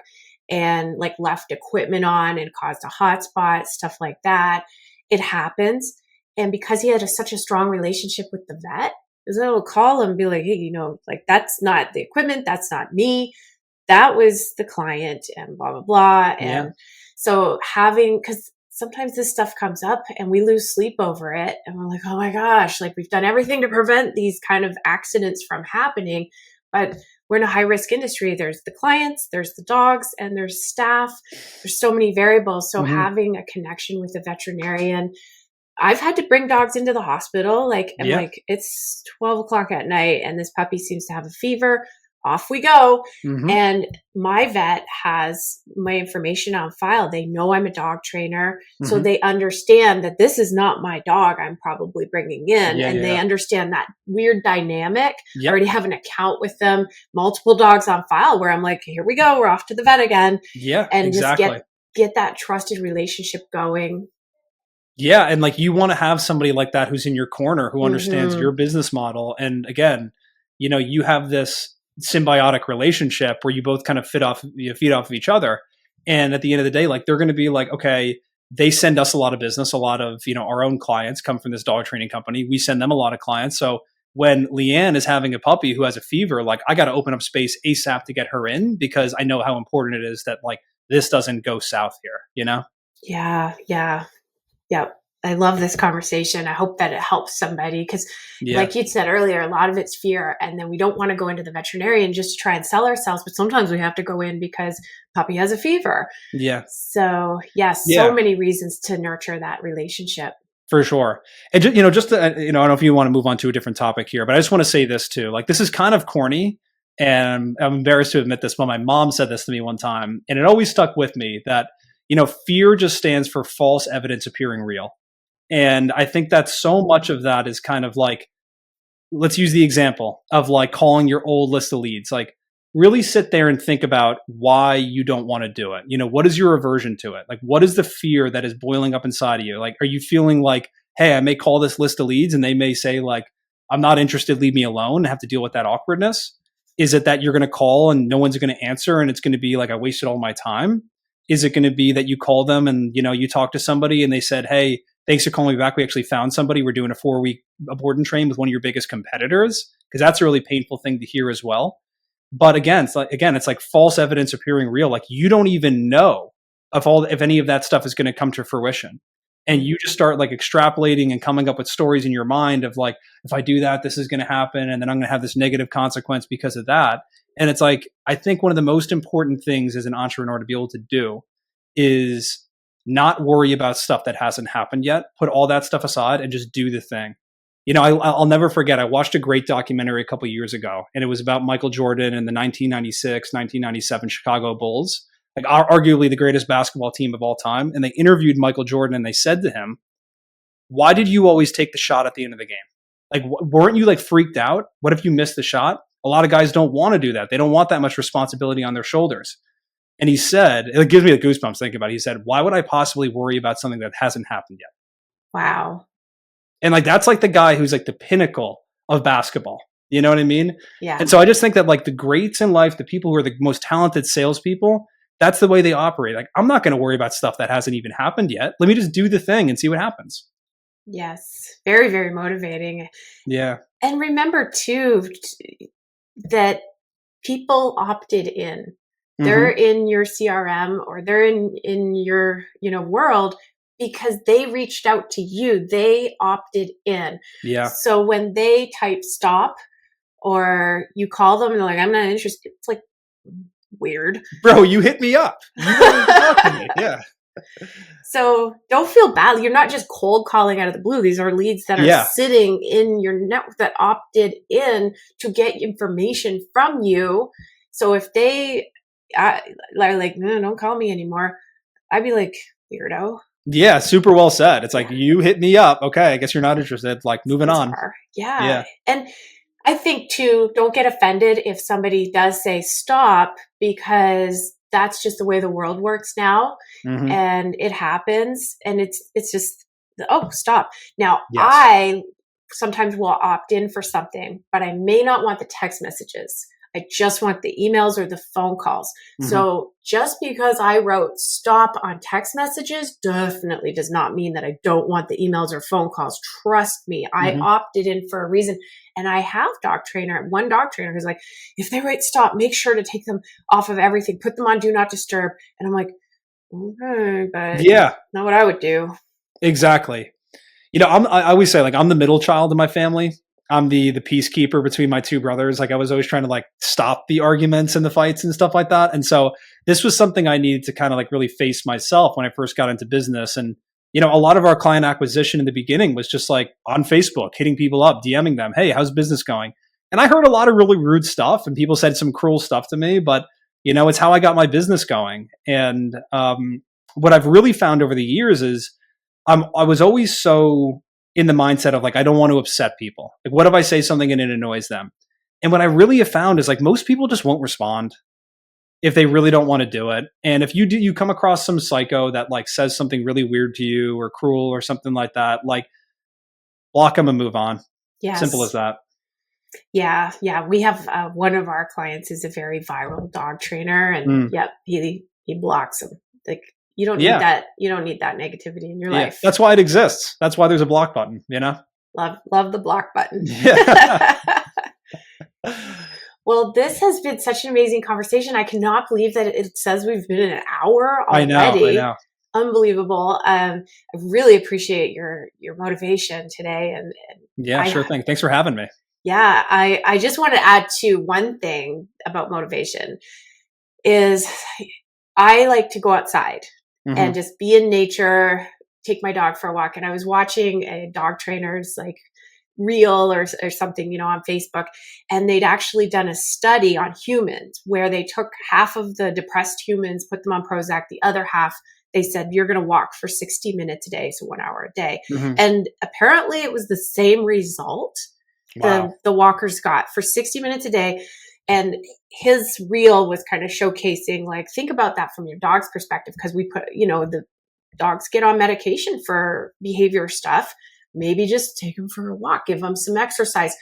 and like left equipment on and caused a hot spot, stuff like that. It happens. And because he had such a strong relationship with the vet, he was able to call him and be like, hey, like that's not the equipment. That's not me. That was the client and blah, blah, blah. Yeah. And so because sometimes this stuff comes up and we lose sleep over it. And we're like, oh my gosh, like we've done everything to prevent these kind of accidents from happening. But we're in a high risk industry. There's the clients, there's the dogs, and there's staff. There's so many variables. So Hmm. having a connection with a veterinarian, I've had to bring dogs into the hospital. Like, I'm Yeah. like, it's 12 o'clock at night and this puppy seems to have a fever. Off we go. Hmm. And my vet has my information on file. They know I'm a dog trainer. So Hmm. they understand that this is not my dog I'm probably bringing in. Yeah. And they Yeah. understand that weird dynamic. I Yep. already have an account with them, multiple dogs on file where I'm like, here we go. We're off to the vet again. Yeah. And just Exactly. get that trusted relationship going. Yeah. And like you want to have somebody like that who's in your corner who understands Mm-hmm. your business model. And again, you know, you have this symbiotic relationship where you both kind of feed off of each other. And at the end of the day, like they're going to be like, okay, they send us a lot of business. A lot of, you know, our own clients come from this dog training company. We send them a lot of clients. So when Lianne is having a puppy who has a fever, like I got to open up space ASAP to get her in because I know how important it is that like this doesn't go south here, you know? Yeah. Yeah. Yep. I love this conversation. I hope that it helps somebody because, Yeah. like you said earlier, a lot of it's fear. And then we don't want to go into the veterinarian just to try and sell ourselves. But sometimes we have to go in because puppy has a fever. Yeah. So, yes, so Yeah. many reasons to nurture that relationship. For sure. And you know, just to, you know, I don't know if you want to move on to a different topic here, but I just want to say this too. Like, this is kind of corny, and I'm embarrassed to admit this, but my mom said this to me one time, and it always stuck with me that you know, fear just stands for false evidence appearing real, and I think that so much of that is kind of like, let's use the example of like calling your old list of leads. Like, really sit there and think about why you don't want to do it. You know, what is your aversion to it? Like, what is the fear that is boiling up inside of you? Like, are you feeling like, hey, I may call this list of leads and they may say, like, I'm not interested, leave me alone, and have to deal with that awkwardness? Is it that you're going to call and no one's going to answer and it's going to be like, I wasted all my time? Is it going to be that you call them and, you know, you talk to somebody and they said, hey, thanks for calling me back. We actually found somebody. We're doing a 4-week board and train with one of your biggest competitors, because that's a really painful thing to hear as well. But again, it's like false evidence appearing real. Like you don't even know if any of that stuff is going to come to fruition. And you just start like extrapolating and coming up with stories in your mind of like, if I do that, this is going to happen. And then I'm going to have this negative consequence because of that. And it's like, I think one of the most important things as an entrepreneur to be able to do is not worry about stuff that hasn't happened yet. Put all that stuff aside and just do the thing. You know, I'll never forget, I watched a great documentary a couple years ago, and it was about Michael Jordan and the 1996, 1997 Chicago Bulls, like arguably the greatest basketball team of all time. And they interviewed Michael Jordan and they said to him, why did you always take the shot at the end of the game? Like, weren't you like freaked out? What if you missed the shot? A lot of guys don't want to do that. They don't want that much responsibility on their shoulders. And he said, it gives me the goosebumps thinking about it. He said, why would I possibly worry about something that hasn't happened yet? Wow. And like, that's like the guy who's like the pinnacle of basketball. You know what I mean? Yeah. And so I just think that like the greats in life, the people who are the most talented salespeople, that's the way they operate. Like, I'm not going to worry about stuff that hasn't even happened yet. Let me just do the thing and see what happens. Yes. Very, very motivating. Yeah. And remember too, that people opted in. They're in your CRM or they're in your, world because they reached out to you. They opted in. Yeah. So when they type stop or you call them and they're like, I'm not interested, it's like weird. Bro, you hit me up. You wanted to talk to me. Yeah. So don't feel bad. You're not just cold calling out of the blue. These are leads that are sitting in your network that opted in to get information from you. So if they are like, no, don't call me anymore, I'd be like, weirdo. Yeah, super well said. It's like, you hit me up. Okay, I guess you're not interested. Like, moving on. Yeah. And I think too, don't get offended if somebody does say stop, because that's just the way the world works now. And it happens. And it's just, oh, stop. Now, I sometimes will opt in for something, but I may not want the text messages. I just want the emails or the phone calls. So just because I wrote stop on text messages definitely does not mean that I don't want the emails or phone calls. Trust me, I opted in for a reason. And I have one dog trainer who's like, if they write stop, make sure to take them off of everything, put them on do not disturb. And I'm like, okay, but not what I would do. Exactly. I always say, like, I'm the middle child in my family. I'm the peacekeeper between my two brothers. Like, I was always trying to like stop the arguments and the fights and stuff like that. And so this was something I needed to kind of like really face myself when I first got into business. And, a lot of our client acquisition in the beginning was just like on Facebook, hitting people up, DMing them, hey, how's business going? And I heard a lot of really rude stuff and people said some cruel stuff to me, but it's how I got my business going. And what I've really found over the years is I was always so in the mindset of like, I don't want to upset people. Like, what if I say something and it annoys them? And what I really have found is like, most people just won't respond if they really don't want to do it. And if you come across some psycho that like says something really weird to you or cruel or something like that, like, block them and move on. Yes. Simple as that. Yeah. We have one of our clients is a very viral dog trainer, and he blocks them. Like, you don't need that. You don't need that negativity in your life. That's why it exists. That's why there's a block button, Love the block button. Yeah. Well, this has been such an amazing conversation. I cannot believe that it says we've been an hour already. I know. Unbelievable. I really appreciate your motivation today. And sure thing. Thanks for having me. Yeah. I just want to add to one thing about motivation is I like to go outside and just be in nature, take my dog for a walk. And I was watching a dog trainer's like reel or something, on Facebook, and they'd actually done a study on humans where they took half of the depressed humans, put them on Prozac, the other half, they said, you're going to walk for 60 minutes a day. So 1 hour a day. And apparently it was the same result the walkers got for 60 minutes a day. And his reel was kind of showcasing, like, think about that from your dog's perspective. Because we put, the dogs get on medication for behavior stuff. Maybe just take them for a walk, give them some exercise.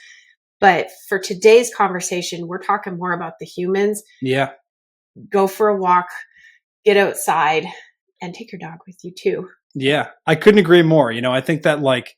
But for today's conversation, we're talking more about the humans. Yeah. Go for a walk, get outside, and take your dog with you too. Yeah, I couldn't agree more. I think that let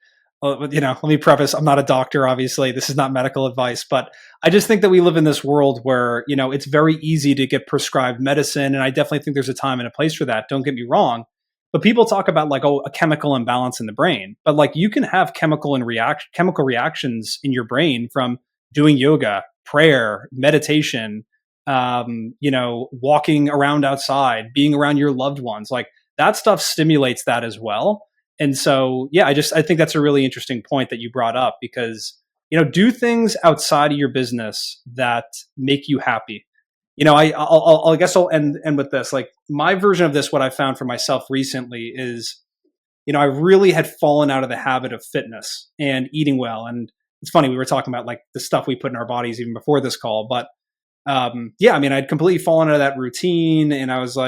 me preface, I'm not a doctor, obviously. This is not medical advice, but I just think that we live in this world where, it's very easy to get prescribed medicine. And I definitely think there's a time and a place for that. Don't get me wrong. But people talk about a chemical imbalance in the brain. But you can have chemical reactions in your brain from doing yoga, prayer, meditation, walking around outside, being around your loved ones. That stuff stimulates that as well. And so, yeah, I think that's a really interesting point that you brought up because, do things outside of your business that make you happy. I guess I'll end with this. My version of this, what I found for myself recently is, I really had fallen out of the habit of fitness and eating well. And it's funny, we were talking about the stuff we put in our bodies even before this call, but I'd completely fallen out of that routine, and I was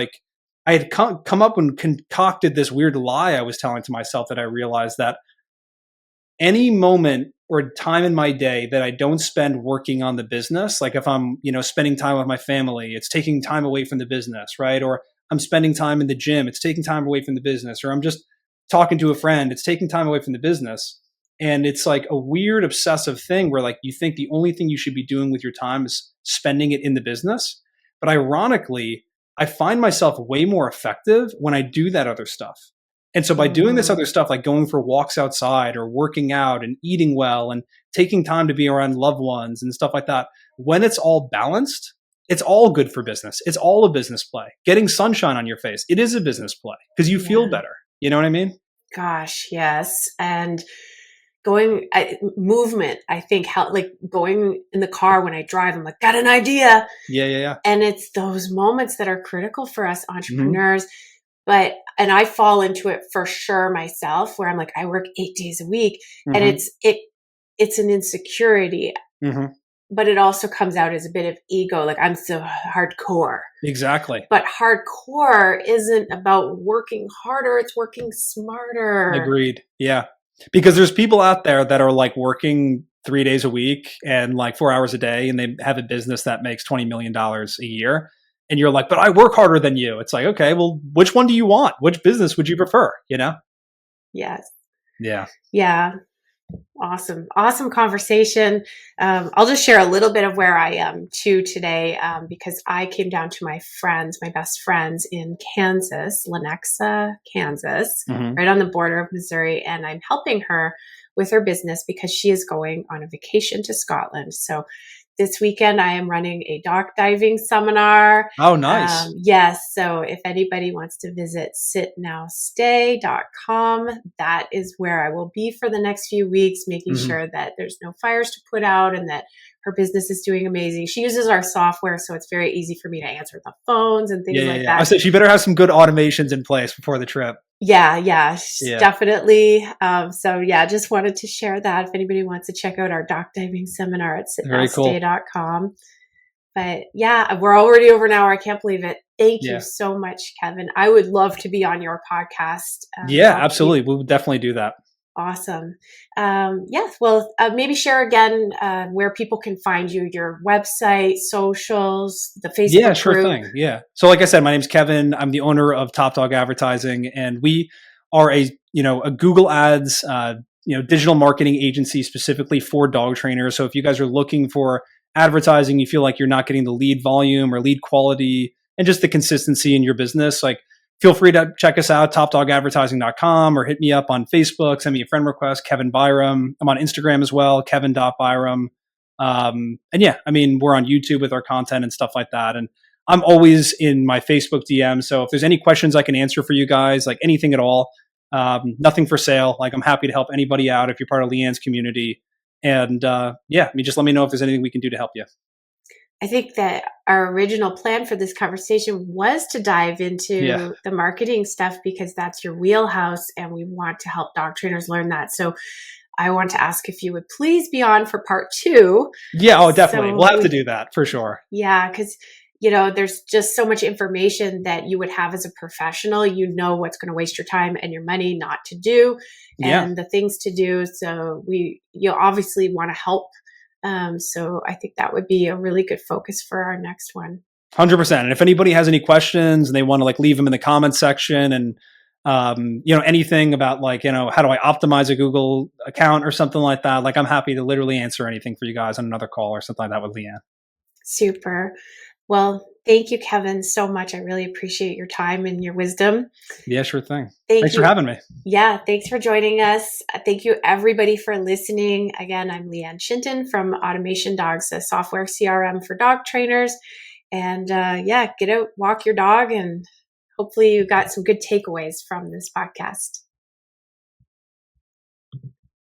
I had come up and concocted this weird lie I was telling to myself that I realized that any moment or time in my day that I don't spend working on the business, if I'm, spending time with my family, it's taking time away from the business, right? Or I'm spending time in the gym, it's taking time away from the business, or I'm just talking to a friend, it's taking time away from the business. And it's a weird obsessive thing where you think the only thing you should be doing with your time is spending it in the business. But ironically, I find myself way more effective when I do that other stuff. And so by doing this other stuff, like going for walks outside or working out and eating well and taking time to be around loved ones and stuff like that, when it's all balanced, it's all good for business. It's all a business play. Getting sunshine on your face, it is a business play because you feel better. You know what I mean? Gosh, yes. And movement, I think, how going in the car when I drive, I'm got an idea. Yeah. And it's those moments that are critical for us entrepreneurs. Mm-hmm. And I fall into it for sure myself, where I'm I work 8 days a week, and it's an insecurity, but it also comes out as a bit of ego. I'm so hardcore. Exactly. But hardcore isn't about working harder. It's working smarter. Agreed. Yeah. Because there's people out there that are working 3 days a week and 4 hours a day, and they have a business that makes $20 million a year. And you're but I work harder than you. It's okay, well, which one do you want? Which business would you prefer? Yes. Yeah. Yeah. Awesome conversation. I'll just share a little bit of where I am too today, because I came down to my best friends in Kansas, Lenexa, Kansas, right on the border of Missouri. And I'm helping her with her business because she is going on a vacation to Scotland. So this weekend, I am running a dock diving seminar. Oh, nice. Yes. So if anybody wants to visit sitnowstay.com, that is where I will be for the next few weeks, making sure that there's no fires to put out and that her business is doing amazing. She uses our software, so it's very easy for me to answer the phones and things like that. I said she better have some good automations in place before the trip. Yeah, definitely. Just wanted to share that if anybody wants to check out our dock diving seminar at sitnowstay.com. But yeah, we're already over an hour. I can't believe it. Thank you so much, Kevin. I would love to be on your podcast. Absolutely. We would definitely do that. Awesome. Well, maybe share again where people can find you, your website, socials, the Facebook group. Yeah, sure thing. Yeah. So like I said, my name's Kevin. I'm the owner of Top Dog Advertising, and we are a Google Ads, digital marketing agency specifically for dog trainers. So if you guys are looking for advertising, you feel like you're not getting the lead volume or lead quality and just the consistency in your business, feel free to check us out, topdogadvertising.com, or hit me up on Facebook, send me a friend request, Kevin Byram. I'm on Instagram as well, kevin.byram. We're on YouTube with our content and stuff like that. And I'm always in my Facebook DM. So if there's any questions I can answer for you guys, anything at all, nothing for sale. I'm happy to help anybody out if you're part of Lianne's community. And just let me know if there's anything we can do to help you. I think that our original plan for this conversation was to dive into the marketing stuff because that's your wheelhouse and we want to help dog trainers learn that. So I want to ask if you would please be on for part 2. Yeah, definitely. We'll have to do that for sure. Yeah, because there's just so much information that you would have as a professional. What's going to waste your time and your money not to do and the things to do. So you obviously want to help. So I think that would be a really good focus for our next one. 100%. And if anybody has any questions and they want to like leave them in the comments section, and anything about like, how do I optimize a Google account or something like that, like I'm happy to literally answer anything for you guys on another call or something like that with Lianne. Super. Well, thank you, Kevin, so much. I really appreciate your time and your wisdom. Yeah, sure thing. Thank Thanks you. for having me. Yeah, thanks for joining us. Thank you, everybody, for listening. Again, I'm Lianne Shinton from Automation Dogs, a software CRM for dog trainers. And get out, walk your dog, and hopefully you got some good takeaways from this podcast.